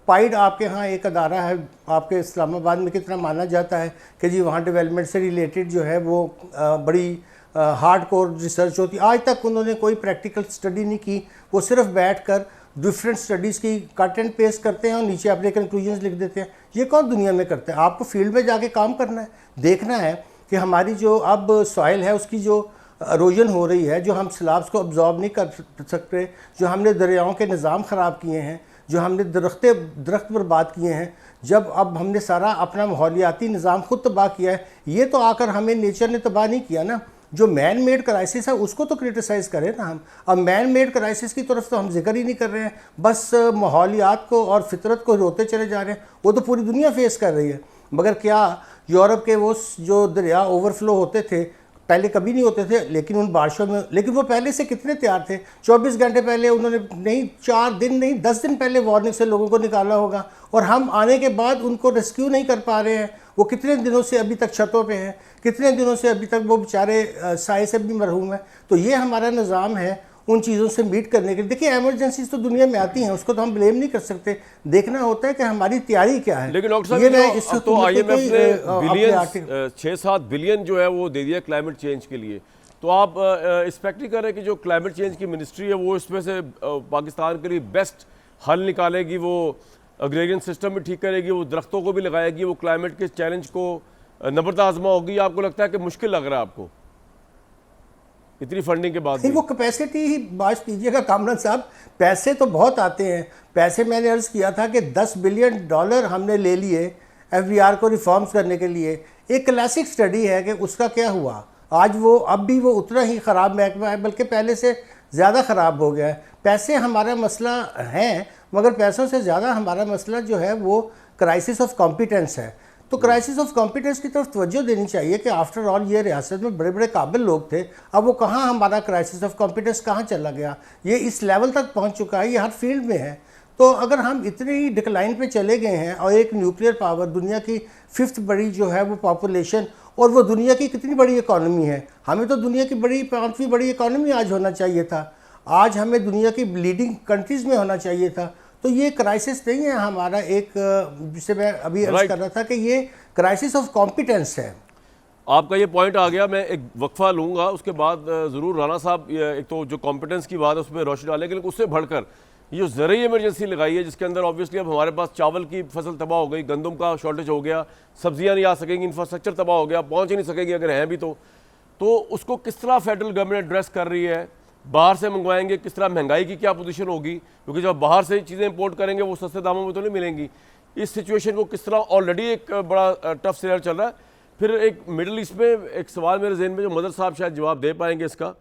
पाइड आपके यहाँ एक अदारा है आपके इस्लामाबाद में, कितना माना जाता है कि जी वहाँ डेवलपमेंट से रिलेटेड जो है वो बड़ी हार्ड कोर रिसर्च होती है। आज तक उन्होंने कोई प्रैक्टिकल स्टडी नहीं की, वो सिर्फ बैठ कर डिफरेंट स्टडीज़ की कट एंड पेस्ट करते हैं और नीचे अपने कंक्लूजन्स लिख देते हैं। ये कौन दुनिया में करता है? आपको फील्ड में जाके काम करना है, देखना है कि हमारी जो अब सॉइल है उसकी जो अरोजन हो रही है, जो हम स्लैब्स को अब्जॉर्ब नहीं कर सकते, जो हमने दरियाओं के निज़ाम ख़राब किए हैं, जो हमने दरख्त बर्बाद किए हैं, जब अब हमने सारा अपना माहौलियाती निज़ाम खुद तबाह किया है, ये तो आकर हमें नेचर ने तबाह नहीं किया ना। जो मैन मेड क्राइसिस है उसको तो क्रिटिसाइज़ करें ना हम। अब मैन मेड क्राइसिस की तरफ तो हम जिक्र ही नहीं कर रहे हैं, बस माहौलियात को और फितरत को रोते चले जा रहे हैं। वो तो पूरी दुनिया फेस कर रही है। मगर क्या यूरोप के वो जो दरिया ओवरफ्लो होते थे, पहले कभी नहीं होते थे, लेकिन उन बारिशों में, लेकिन वो पहले से कितने तैयार थे? 24 घंटे पहले उन्होंने नहीं, 4 दिन नहीं, 10 दिन पहले वार्निंग से लोगों को निकाला होगा, और हम आने के बाद उनको रेस्क्यू नहीं कर पा रहे हैं। वो कितने दिनों से अभी तक छतों पे हैं, कितने दिनों से अभी तक वो बेचारे साए से भी मरहूम हैं। तो ये हमारा निज़ाम है उन चीज़ों से मीट करने के लिए। देखिए एमरजेंसीज तो दुनिया में आती हैं, उसको तो हम ब्लेम नहीं कर सकते, देखना होता है कि हमारी तैयारी क्या है। लेकिन डॉक्टर साहब तो IMF ने बिलियन 6-7 बिलियन जो है वो दे दिया क्लाइमेट चेंज के लिए, तो आप एक्सपेक्ट नहीं कर रहे कि जो क्लाइमेट चेंज की मिनिस्ट्री है वो इसमें से पाकिस्तान के लिए बेस्ट हल निकालेगी, वो एग्रेरियन सिस्टम भी ठीक करेगी, वो दरख्तों को भी लगाएगी, वो क्लाइमेट के चैलेंज को नबरद आजमा होगी? आपको लगता है कि मुश्किल लग रहा है आपको? इतनी फंडिंग के बाद नहीं, भी। वो कैपेसिटी ही बात कीजिएगा कामरान साहब, पैसे तो बहुत आते हैं। पैसे मैंने अर्ज़ किया था कि $10 बिलियन हमने ले लिए FBR को रिफॉर्म्स करने के लिए। एक क्लासिक स्टडी है कि उसका क्या हुआ। आज वो अब भी वो उतना ही ख़राब महकमा है, बल्कि पहले से ज़्यादा ख़राब हो गया है। पैसे हमारा मसला है, मगर पैसों से ज़्यादा हमारा मसला जो है वो क्राइसिस ऑफ कॉम्पिटेंस है। तो क्राइसिस ऑफ कॉम्पिटेंस की तरफ तवज्जो देनी चाहिए कि आफ्टर ऑल ये रियासत में बड़े बड़े काबिल लोग थे। अब वो कहाँ, हमारा क्राइसिस ऑफ कॉम्पिटेंस कहाँ चला गया? ये इस लेवल तक पहुँच चुका है, ये हर फील्ड में है। तो अगर हम इतने ही डिक्लाइन पे चले गए हैं और एक न्यूक्लियर पावर, दुनिया की 5th बड़ी जो है वो पॉपुलेशन, और वो दुनिया की कितनी बड़ी इकॉनमी है, हमें तो दुनिया की 5वीं बड़ी इकॉनमी आज होना चाहिए था। आज हमें दुनिया की लीडिंग कंट्रीज़ में होना चाहिए था। तो ये क्राइसिस नहीं है हमारा, एक जिसे मैं अभी अर्ज कर रहा था कि ये क्राइसिस ऑफ कॉम्पिटेंस है। आपका ये पॉइंट आ गया, मैं एक वक्फा लूँगा, उसके बाद ज़रूर राणा साहब एक तो जो कॉम्पिटेंस की बात है उसमें रोशनी डालेंगे, लेकिन उससे बढ़कर ये जो ज़रूरी इमरजेंसी लगाई है, जिसके अंदर ऑब्वियसली अब हमारे पास चावल की फसल तबाह हो गई, गंदम का शॉर्टेज हो गया, सब्जियां नहीं आ सकेंगी, इंफ्रास्ट्रक्चर तबाह हो गया, पहुँच ही नहीं सकेंगी अगर हैं भी तो उसको किस तरह फेडरल गवर्नमेंट एड्रेस कर रही है? बाहर से मंगवाएंगे, किस तरह महंगाई की क्या पोजीशन होगी? क्योंकि जब बाहर से चीज़ें इंपोर्ट करेंगे वो सस्ते दामों में तो नहीं मिलेंगी। इस सिचुएशन को किस तरह, ऑलरेडी एक बड़ा टफ सिनेरियो चल रहा है। फिर एक मिडल ईस्ट में एक सवाल मेरे जहन में, जो मदर साहब शायद जवाब दे पाएंगे इसका,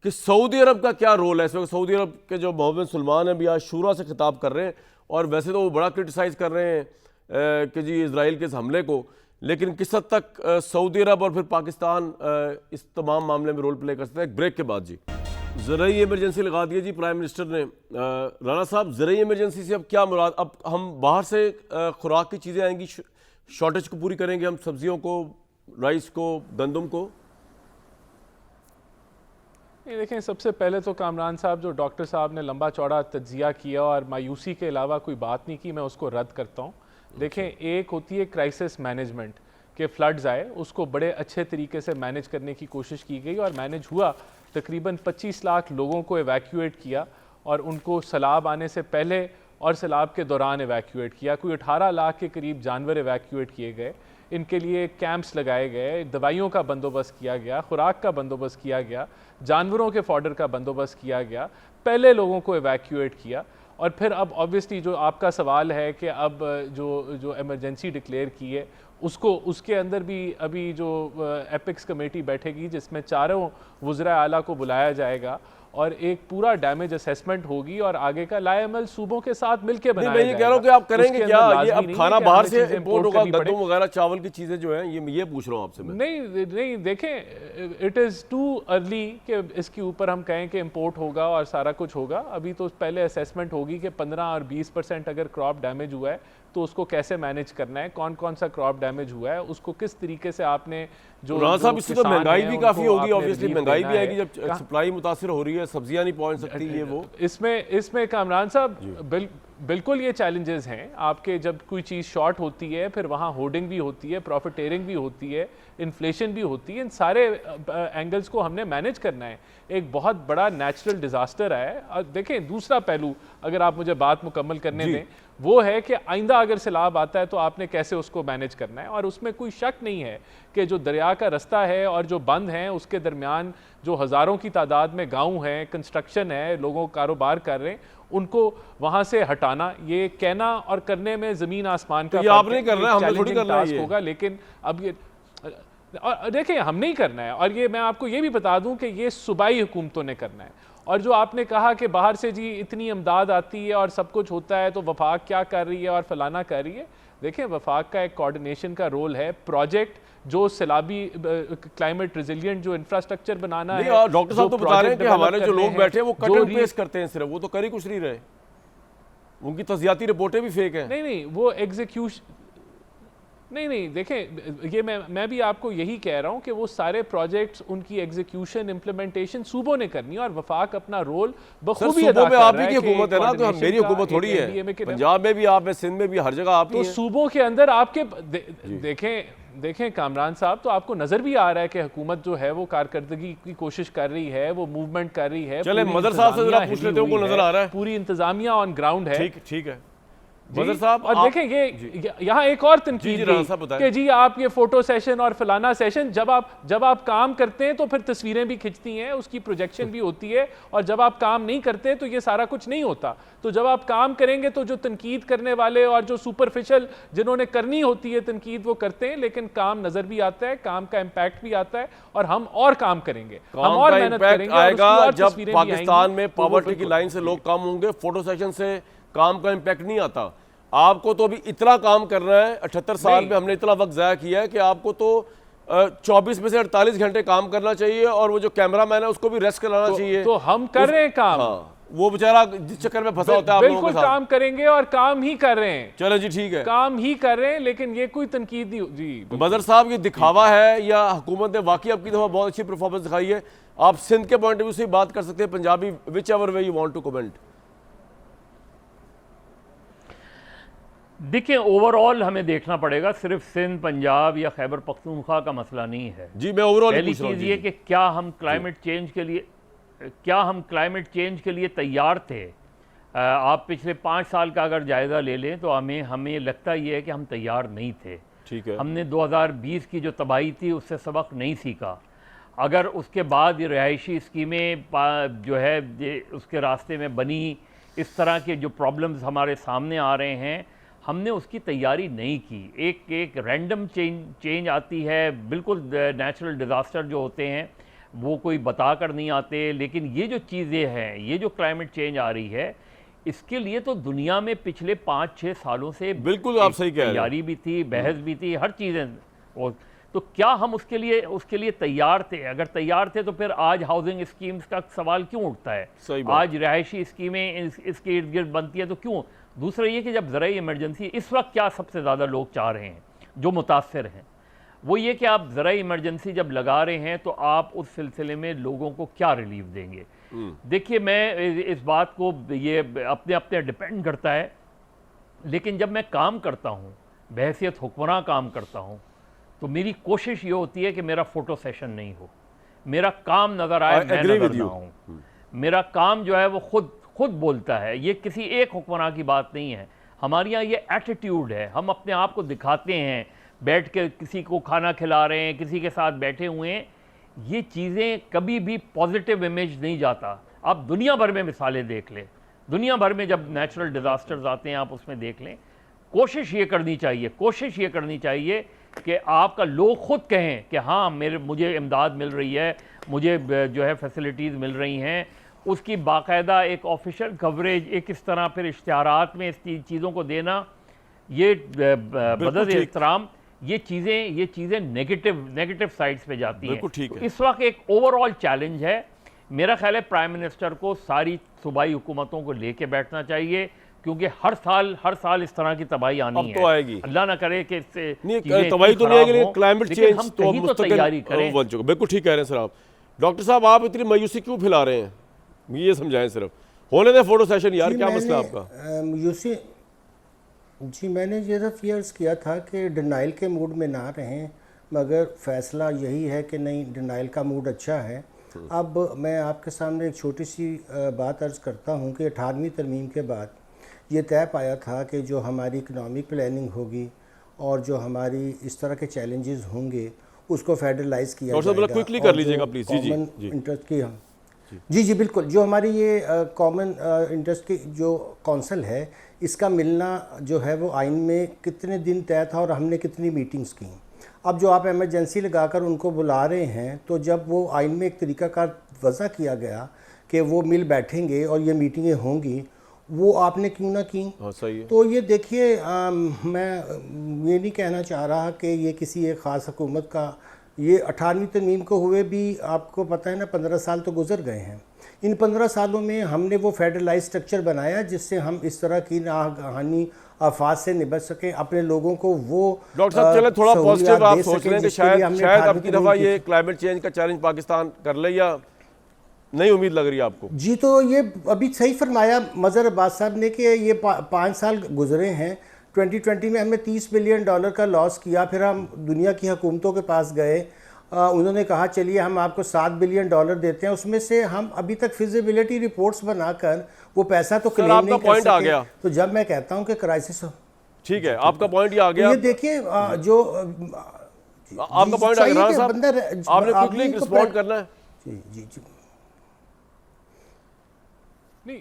कि सऊदी अरब का क्या रोल है इसमें? सऊदी अरब के जो मोहम्मद सलमान हैं भी आज शूरा से खिताब कर रहे हैं, और वैसे तो वो बड़ा क्रिटिसाइज़ कर रहे हैं कि जी इजराइल के इस हमले को, लेकिन किस हद तक सऊदी अरब और फिर पाकिस्तान इस तमाम मामले में रोल प्ले कर सकते हैं? एक ब्रेक के बाद जी ज़रूरी इमरजेंसी लगा दी है जी प्राइम मिनिस्टर ने। राणा साहब, ज़रूरी इमरजेंसी से अब क्या मुराद? अब हम बाहर से खुराक की चीज़ें आएंगी, शॉर्टेज को पूरी करेंगे हम, सब्जियों को, राइस को, गंदम को? ये देखें, सबसे पहले तो कामरान साहब, जो डॉक्टर साहब ने लंबा चौड़ा तज्जिया किया और मायूसी के अलावा कोई बात नहीं की, मैं उसको रद्द करता हूँ। देखें, एक होती है क्राइसिस मैनेजमेंट, के फ्लड्स आए, उसको बड़े अच्छे तरीके से मैनेज करने की कोशिश की गई और मैनेज हुआ। तकरीबन 25 लाख लोगों को एवैक्यूएट किया और उनको सैलाब आने से पहले और सैलाब के दौरान एवैक्यूएट किया। कोई 18 लाख के करीब जानवर एवैक्यूएट किए गए। इनके लिए कैंप्स लगाए गए, दवाइयों का बंदोबस्त किया गया, खुराक का बंदोबस्त किया गया, जानवरों के फॉडर का बंदोबस्त किया गया, पहले लोगों को एवैक्यूएट किया। और फिर अब ऑब्वियसली जो आपका सवाल है कि अब जो इमरजेंसी डिक्लेयर की है उसके अंदर भी अभी जो एपिक्स कमेटी बैठेगी जिसमें चारों वज़रा आला को बुलाया जाएगा और एक पूरा डैमेज असेसमेंट होगी और आगे का लाएमल सूबों के साथ मिलकर बनाया जाएगा। मैं ये कह रहा हूँ कि आप करेंगे क्या? ये अब खाना बाहर से इंपोर्ट होगा, गंदम वगैरह चावल की चीज़ें जो हैं, ये पूछ रहा हूँ आपसे मैं। नहीं देखें, इट इज़ टू अर्ली कि इसके ऊपर हम कहें कि इंपोर्ट होगा और सारा कुछ होगा। अभी तो पहले असेसमेंट होगी कि 15 और 20% अगर क्रॉप डैमेज हुआ है तो उसको कैसे मैनेज करना है, कौन कौन सा क्रॉप डैमेज हुआ है, उसको किस तरीके से आपने जो साहब, इससे तो महंगाई भी काफ़ी होगी, ऑब्वियसली महंगाई भी आएगी जब सप्लाई मुतासिर हो रही है, सब्जियां नहीं पहुंच सकती है वो। इसमें कामरान साहब बिल्कुल ये चैलेंजेस हैं आपके। जब कोई चीज़ शॉर्ट होती है फिर वहाँ होर्डिंग भी होती है, प्रॉफिटेरिंग भी होती है, इन्फ्लेशन भी होती है। इन सारे एंगल्स को हमने मैनेज करना है। एक बहुत बड़ा नेचुरल डिज़ास्टर है। देखें, दूसरा पहलू अगर आप मुझे बात मुकम्मल करने दें, वो है कि आइंदा अगर सैलाब आता है तो आपने कैसे उसको मैनेज करना है। और उसमें कोई शक नहीं है कि जो दरिया का रास्ता है और जो बंद हैं उसके दरमियान जो हज़ारों की तादाद में गांव हैं, कंस्ट्रक्शन है, लोगों कारोबार कर रहे हैं, उनको वहां से हटाना, ये कहना और करने में ज़मीन आसमान का आपने करना है, हमने थोड़ी करना है होगा। लेकिन अब ये और देखिए, हम नहीं करना है। और ये मैं आपको ये भी बता दूं कि ये सूबाई हुकूमतों ने करना है। और जो आपने कहा कि बाहर से जी इतनी इमदाद आती है और सब कुछ होता है तो वफाक क्या कर रही है और फलाना कर रही है, देखें वफाक का एक कोऑर्डिनेशन का रोल है। प्रोजेक्ट जो सैलाबी क्लाइमेट रेजिलिएंट जो इंफ्रास्ट्रक्चर बनाना है। डॉक्टर साहब तो बता रहे हैं कि हमारे जो लोग बैठे हैं वो कट एंड पेस्ट करते हैं सिर्फ, वो तो कर ही कुछ नहीं रहे, उनकी तज्जियाती रिपोर्टें भी फेक हैं। नहीं वो एग्जीक्यूशन नहीं देखें, ये मैं भी आपको यही कह रहा हूं कि वो सारे प्रोजेक्ट्स, उनकी एग्जीक्यूशन, इंप्लीमेंटेशन सूबों ने करनी है और वफाक अपना रोल बखूबी अदा कर रहा है। आप ही की हुकूमत है ना, तो मेरी हुकूमत थोड़ी है। पंजाब में भी आप हैं, सिंध में भी, हर जगह आप ही हैं। तो सूबों के अंदर आपके देखें कामरान साहब, तो आपको नजर भी आ रहा है कि हुकूमत जो है वो कारकर्दगी की कोशिश कर रही है, वो मूवमेंट कर रही है। चले मदर साहब से जरा पूछ लेते हैं, उनको नजर आ रहा है पूरी इंतजामिया ऑन ग्राउंड है। ठीक है, मजहर साहब और देखें ये यहाँ एक और तनकीद जी, राणा साहब बताएं। कि जी आप ये फोटो सेशन और फलाना सेशन, जब आप काम करते हैं तो फिर तस्वीरें भी खिंचती हैं, उसकी प्रोजेक्शन भी होती है, और जब आप काम नहीं करते तो ये सारा कुछ नहीं होता। तो जब आप काम करेंगे तो जो तनकीद करने वाले और जो सुपरफिशियल जिन्होंने करनी होती है तनकीद वो करते हैं, लेकिन काम नजर भी आता है, काम का इम्पैक्ट भी आता है, और हम और काम करेंगे, हम और मेहनत करेंगे, और उसकी आएगा और जब तस्वीरें भी आएंगी। पाकिस्तान में तो वो पॉवर्टी की बिल्कुल- लाइन से लोग कम होंगे, फोटो सेशन से काम का इम्पैक्ट नहीं आता। आपको तो अभी इतना काम करना है, 78 साल में हमने इतना वक्त ज़ाया किया है कि आपको तो 24 में से 48 घंटे काम करना चाहिए, और वो जो कैमरामैन है उसको भी रेस्ट कराना चाहिए। तो हम कर रहे हैं काम, हाँ, वो बेचारा जिस चक्कर में फंसा होता है आप लोगों के बिल्कुल साथ। काम करेंगे और काम ही कर रहे हैं, चलो जी, ठीक है। काम ही कर रहे हैं, लेकिन ये कोई तनकीद नहीं जी। बिल्कुल। मदर साहब, ये दिखावा है या हुकूमत ने वाकई अब की दफा बहुत अच्छी परफॉर्मेंस दिखाई है? आप सिंध के पॉइंट ऑफ व्यू से बात कर सकते हैं, Punjabi, whichever way you want to comment. देखिए, ओवरऑल हमें देखना पड़ेगा, सिर्फ सिंध, पंजाब या खैबर पख्तूनख्वा का मसला नहीं है। जी, मैं ओवरऑल पहली पूछ रहा हूं। चीज़ ये कि क्या हम क्लाइमेट चेंज के लिए तैयार थे? आप पिछले 5 साल का अगर जायज़ा ले लें तो हमें लगता ये है कि हम तैयार नहीं थे। ठीक है। हमने 2020 की जो तबाही थी उससे सबक नहीं सीखा। अगर उसके बाद ये रिहायशी स्कीमें जो है उसके रास्ते में बनी, इस तरह के जो प्रॉब्लम्स हमारे सामने आ रहे हैं, हमने उसकी तैयारी नहीं की। एक रैंडम चेंज आती है, बिल्कुल नेचुरल डिज़ास्टर जो होते हैं वो कोई बता कर नहीं आते। लेकिन ये जो चीज़ें हैं, ये जो क्लाइमेट चेंज आ रही है, इसके लिए तो दुनिया में पिछले 5-6 सालों से बिल्कुल आप सही कह रहे हैं। तैयारी भी थी, बहस भी थी, हर चीज़ें। और तो क्या हम उसके लिए तैयार थे? अगर तैयार थे तो फिर आज हाउसिंग स्कीम्स का सवाल क्यों उठता है? सही बात। आज रिहायशी स्कीमें इसके इर्द गिर्द बनती है तो क्यों? दूसरा ये कि जब ज़राई इमरजेंसी, इस वक्त क्या सबसे ज़्यादा लोग चाह रहे हैं जो मुतासर हैं, वो ये कि आप ज़राई इमरजेंसी जब लगा रहे हैं तो आप उस सिलसिले में लोगों को क्या रिलीफ देंगे? देखिए, मैं इस बात को, ये अपने अपने डिपेंड करता है, लेकिन जब मैं काम करता हूँ, बहैसियत हुक्मरां काम करता हूँ, तो मेरी कोशिश ये होती है कि मेरा फ़ोटो सेशन नहीं हो, मेरा काम नज़र आए, मैं नज़र ना हूँ। मेरा काम जो है वो खुद बोलता है, ये किसी एक हुक्मरां की बात नहीं है। हमारे यहाँ ये एटीट्यूड है, हम अपने आप को दिखाते हैं, बैठ के किसी को खाना खिला रहे हैं, किसी के साथ बैठे हुए हैं, ये चीज़ें कभी भी पॉजिटिव इमेज नहीं जाता। आप दुनिया भर में मिसालें देख लें, दुनिया भर में जब नेचुरल डिज़ास्टर्स आते हैं आप उसमें देख लें। कोशिश ये करनी चाहिए कि आपका लोग खुद कहें कि हाँ मुझे इमदाद मिल रही है, मुझे जो है फैसिलिटीज़ मिल रही हैं। उसकी बाकायदा एक ऑफिशियल कवरेज, एक इस तरह फिर इश्तिहारात में इस चीज़ों को देना, ये बदद एहतराम, ये चीज़ें नेगेटिव साइड्स पे जाती हैं। ठीक है। तो इस वक्त एक ओवरऑल चैलेंज है। मेरा ख्याल है प्राइम मिनिस्टर को सारी सूबाई हुकूमतों को लेके बैठना चाहिए, क्योंकि हर साल इस तरह की तबाही आनी है। तो आएगी, अल्लाह ना करे कि इससे तबाही तो नहीं आएगी, क्लाइमेट चेंज हम तो कहीं तो तैयारी करें। बन चुका। बिल्कुल ठीक कह रहे हैं सर आप। डॉक्टर साहब, आप इतनी मायूसी क्यों फैला रहे हैं? ये समझाएं सिर्फ। होने दें फोटो सेशन यार, क्या मसला आपका? मायूसी जी, मैंने सिर्फ ये अर्ज़ किया था कि डिनाइल के मूड में ना रहें, मगर फ़ैसला यही है कि नहीं, डिनाइल का मूड अच्छा है। अब मैं आपके सामने एक छोटी सी बात अर्ज़ करता हूँ कि 18वीं तरमीम के बाद ये तय पाया था कि जो हमारी इकनॉमिक प्लानिंग होगी और जो हमारी इस तरह के चैलेंजेस होंगे उसको फेडरलाइज किया जाएगा। क्विकली कर लीजिएगा प्लीज़। जी इंटरेस्ट की हम जी बिल्कुल, जो हमारी ये कॉमन इंटरेस्ट की जो कौंसल है, इसका मिलना जो है वो आइन में कितने दिन तय था और हमने कितनी मीटिंग्स की। अब जो आप इमरजेंसी लगाकर उनको बुला रहे हैं, तो जब वो आइन में एक तरीक़ाकार वज़ा किया गया कि वो मिल बैठेंगे और ये मीटिंगें होंगी, वो आपने क्यों ना की? सही है। तो ये देखिए, मैं ये नहीं कहना चाह रहा कि ये किसी एक ख़ास हुकूमत का, ये 18वीं तरमीम को हुए भी आपको पता है ना 15 साल तो गुजर गए हैं। इन 15 सालों में हमने वो फेडरलाइज स्ट्रक्चर बनाया जिससे हम इस तरह की नागहानी आफात से निबट सकें, अपने लोगों को वो डॉक्टर साहब चले थोड़ा पॉजिटिव आप सोच रहे हैं कि शायद अब की दफ़ा ये क्लाइमेट चेंज का चैलेंज पाकिस्तान कर ले, या नई उम्मीद लग रही है आपको? जी, तो ये अभी सही फरमाया मज़हर अब्बास साहब ने कि ये 5 साल गुजरे हैं। 2020 में हमने $30 बिलियन का लॉस किया, फिर हम दुनिया की हुकूमतों के पास गए उन्होंने कहा चलिए हम आपको $7 बिलियन देते हैं, उसमें से हम अभी तक फिजिबिलिटी रिपोर्ट्स बनाकर वो पैसा तो क्लेम आपका नहीं कर पॉइंट आ सके। गया। तो जब मैं कहता हूँ कि क्राइसिस, ठीक है, आपका पॉइंट ये आ गया। ये देखिए जो आपका पॉइंट आ गया साहब, आपने क्विकली रिस्पॉन्ड करना है। जी नहीं,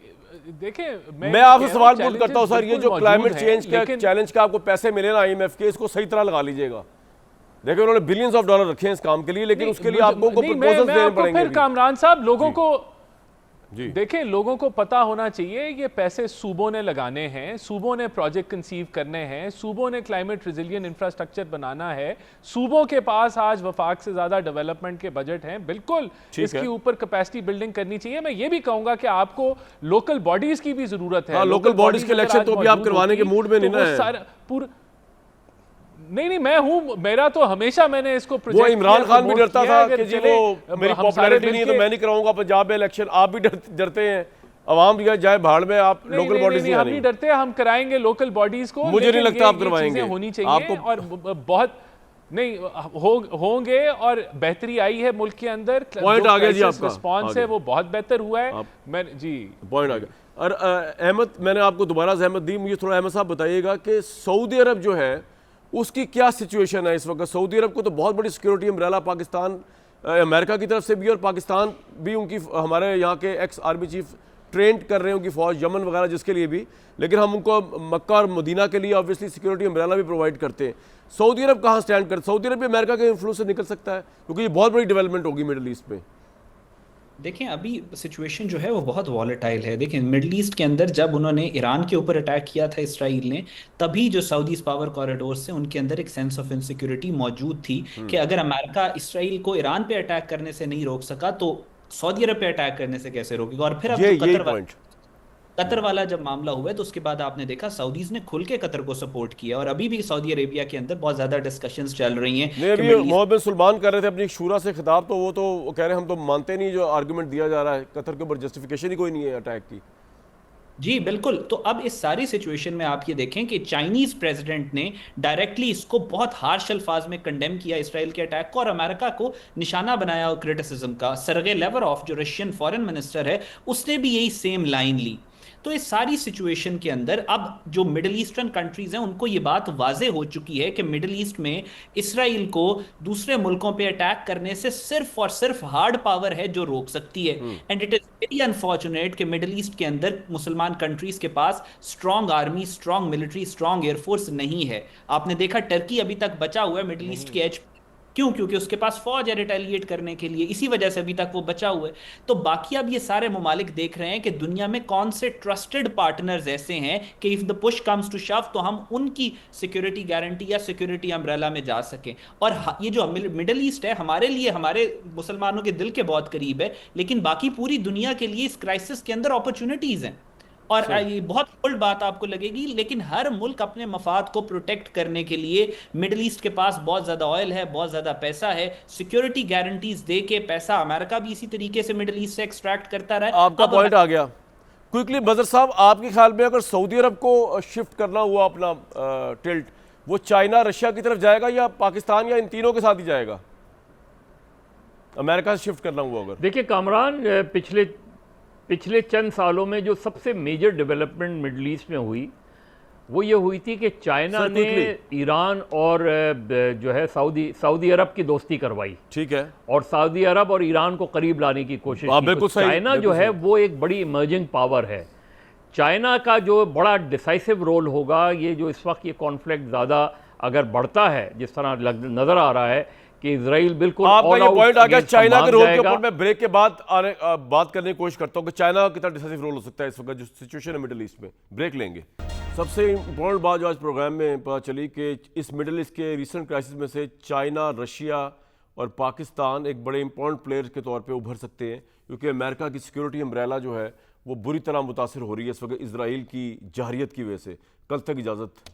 देखिए मैं आपसे सवाल पूछ करता हूं सर, ये जो क्लाइमेट चेंज का चैलेंज का आपको पैसे मिले ना आईएमएफ के, इसको सही तरह लगा लीजिएगा। देखिए उन्होंने बिलियंस ऑफ डॉलर रखे हैं इस काम के लिए, लेकिन उसके लिए आपको प्रपोजल्स देने पड़ेंगे। फिर कामरान साहब, लोगों को जी देखिए, लोगों को पता होना चाहिए ये पैसे सूबों ने लगाने हैं, सूबों ने प्रोजेक्ट कंसीव करने हैं, सूबों ने क्लाइमेट रिजिलियंट इंफ्रास्ट्रक्चर बनाना है, सूबों के पास आज वफाक से ज्यादा डेवलपमेंट के बजट हैं, बिल्कुल इसके ऊपर कैपेसिटी बिल्डिंग करनी चाहिए। मैं ये भी कहूंगा कि आपको लोकल बॉडीज की भी जरूरत है। लोकल बॉडीज के इलेक्शन तो भी आप करवाने के मूड में नहीं ना है। नहीं, मैं हूं, मेरा तो हमेशा मैंने इसको वो इमरान खान भी डरता था कि जी वो मेरी पॉपुलैरिटी नहीं है तो मैं नहीं कराऊंगा पंजाब में इलेक्शन। आप भी डरते हैं, अवाम भी जाए भाड़ में, आप लोकल बॉडीज नहीं, हम नहीं डरते, हम कराएंगे लोकल बॉडीज को। मुझे नहीं लगता आप करवाएंगे, होनी चाहिए और बहुत नहीं होंगे और बेहतरी आई है मुल्क के अंदर। पॉइंट आ गया जी आपका, रिस्पांस है वो बहुत बेहतर हुआ है। मैं जी पॉइंट आ गया। और अहमद, मैंने आपको दोबारा जहमत दी, मुझे थोड़ा अहमद साहब बताइएगा कि सऊदी अरब जो है उसकी क्या सिचुएशन है इस वक्त। सऊदी अरब को तो बहुत बड़ी सिक्योरिटी अम्ब्रेला पाकिस्तान अमेरिका की तरफ से भी, और पाकिस्तान भी उनकी, हमारे यहाँ के एक्स आर्मी चीफ ट्रेंड कर रहे हैं उनकी फ़ौज यमन वगैरह जिसके लिए भी, लेकिन हम उनको मक्का और मदीना के लिए ऑब्वियसली सिक्योरिटी अम्ब्रेला भी प्रोवाइड करते हैं। सऊदी अरब कहाँ स्टैंड कर, सऊदी अरब भी अमेरिका के इन्फ्लुएंस से निकल सकता है, क्योंकि ये बहुत बड़ी डेवलपमेंट होगी मिडल ईस्ट में। देखें, अभी सिचुएशन जो है वो बहुत वॉलेटाइल है। देखें, मिडल ईस्ट के अंदर जब उन्होंने ईरान के ऊपर अटैक किया था इसराइल ने, तभी जो सऊदीज पावर कॉरिडोर से उनके अंदर एक सेंस ऑफ इनसिक्योरिटी मौजूद थी कि अगर अमेरिका इसराइल को ईरान पे अटैक करने से नहीं रोक सका तो सऊदी अरब पे अटैक करने से कैसे रोकेगा। और फिर अब जो कतर वाला जब मामला हुआ तो उसके बाद आपने देखा सऊदीज ने खुल के कतर को सपोर्ट किया, और अभी भी सऊदी अरेबिया के अंदर बहुत ज्यादा डिस्कशंस चल रही हैं। मोहम्मद बिन सुल्तान कर रहे थे अपनी शूरा से खिताब, तो वो तो कह रहे हैं हम तो मानते नहीं जो आर्गुमेंट दिया जा रहा है, कतर के ऊपर जस्टिफिकेशन ही कोई नहीं है अटैक की। जी बिल्कुल। तो अब इस सारी सिचुएशन में आप ये देखें कि चाइनीज प्रेसिडेंट ने डायरेक्टली इसको बहुत हार्श अल्फाज में कंडेम किया इसराइल के अटैक को, और अमेरिका को निशाना बनाया क्रिटिसिज्म का। सरगे लेवरॉफ जो रशियन फॉरेन मिनिस्टर है, उसने भी यही सेम लाइन ली। तो इस सारी सिचुएशन के अंदर अब जो मिडिल ईस्टर्न कंट्रीज हैं उनको ये बात वाजे हो चुकी है कि मिडिल ईस्ट में इसराइल को दूसरे मुल्कों पे अटैक करने से सिर्फ और सिर्फ हार्ड पावर है जो रोक सकती है। And it is very unfortunate कि मिडिल ईस्ट के अंदर मुसलमान कंट्रीज के पास strong army, strong military, strong air force नहीं है। आपने देखा टर्की अभी तक बचा हुआ है मिडिल ईस्ट के एज, क्यों? क्योंकि उसके पास फौज है रिटेलिएट करने के लिए, इसी वजह से अभी तक वो बचा हुआ है। तो बाकी अब ये सारे ममालिक देख रहे हैं कि दुनिया में कौन से ट्रस्टेड पार्टनर्स ऐसे हैं कि if the push comes to shove तो हम उनकी सिक्योरिटी गारंटी या सिक्योरिटी अम्ब्रेला में जा सकें। और ये जो मिडिल ईस्ट है हमारे लिए, हमारे मुसलमानों के दिल के बहुत करीब है, लेकिन बाकी पूरी दुनिया के लिए इस क्राइसिस के अंदर अपॉर्चुनिटीज हैं। और ये बहुत बोल्ड बात आपको लगेगी, लेकिन हर मुल्क अपने मफाद को प्रोटेक्ट करने के लिए, मिडिल ईस्ट के पास बहुत ज्यादा ऑयल है, बहुत ज्यादा पैसा है, सिक्योरिटी गारंटीज दे के पैसा अमेरिका भी इसी तरीके से मिडिल ईस्ट से एक्सट्रैक्ट करता रहा है। आपका पॉइंट आ गया। क्विकली बजर साहब, आपके ख्याल में अगर सऊदी अरब को शिफ्ट करना हुआ अपना टिल्ट, वो चाइना रशिया की तरफ जाएगा या पाकिस्तान या इन तीनों के साथ ही जाएगा? अमेरिका से शिफ्ट करना हुआ अगर? देखिए कामरान, पिछले चंद सालों में जो सबसे मेजर डेवलपमेंट मिडल ईस्ट में हुई वो ये हुई थी कि चाइना ने ईरान और जो है सऊदी अरब की दोस्ती करवाई। ठीक है। और सऊदी अरब और ईरान को करीब लाने की कोशिश की। तो चाइना जो है वो एक बड़ी इमर्जिंग पावर है। चाइना का जो बड़ा डिसाइसिव रोल होगा, ये जो इस वक्त ये कॉन्फ्लिक्ट ज़्यादा अगर बढ़ता है जिस तरह नज़र आ रहा है कि इजराइल बिल्कुल आपका ये पॉइंट आ गया चाइना के रोल के ऊपर। मैं ब्रेक के बाद बात करने की कोशिश करता हूं कि चाइना कितना डिसाइसिव रोल हो सकता है इस वक्त जो सिचुएशन है मिडिल ईस्ट में। ब्रेक लेंगे। सबसे इंपॉर्टेंट बात जो आज प्रोग्राम में पता चली कि इस मिडिल ईस्ट के रिसेंट क्राइसिस में से चाइना, रशिया और पाकिस्तान एक बड़े इंपॉर्टेंट प्लेयर के तौर पर उभर सकते हैं, क्योंकि अमेरिका की सिक्योरिटी अम्ब्रेला जो है वो बुरी तरह मुतासर हो रही है इस वक्त इजराइल की जहरियत की वजह से। कल तक इजाज़त।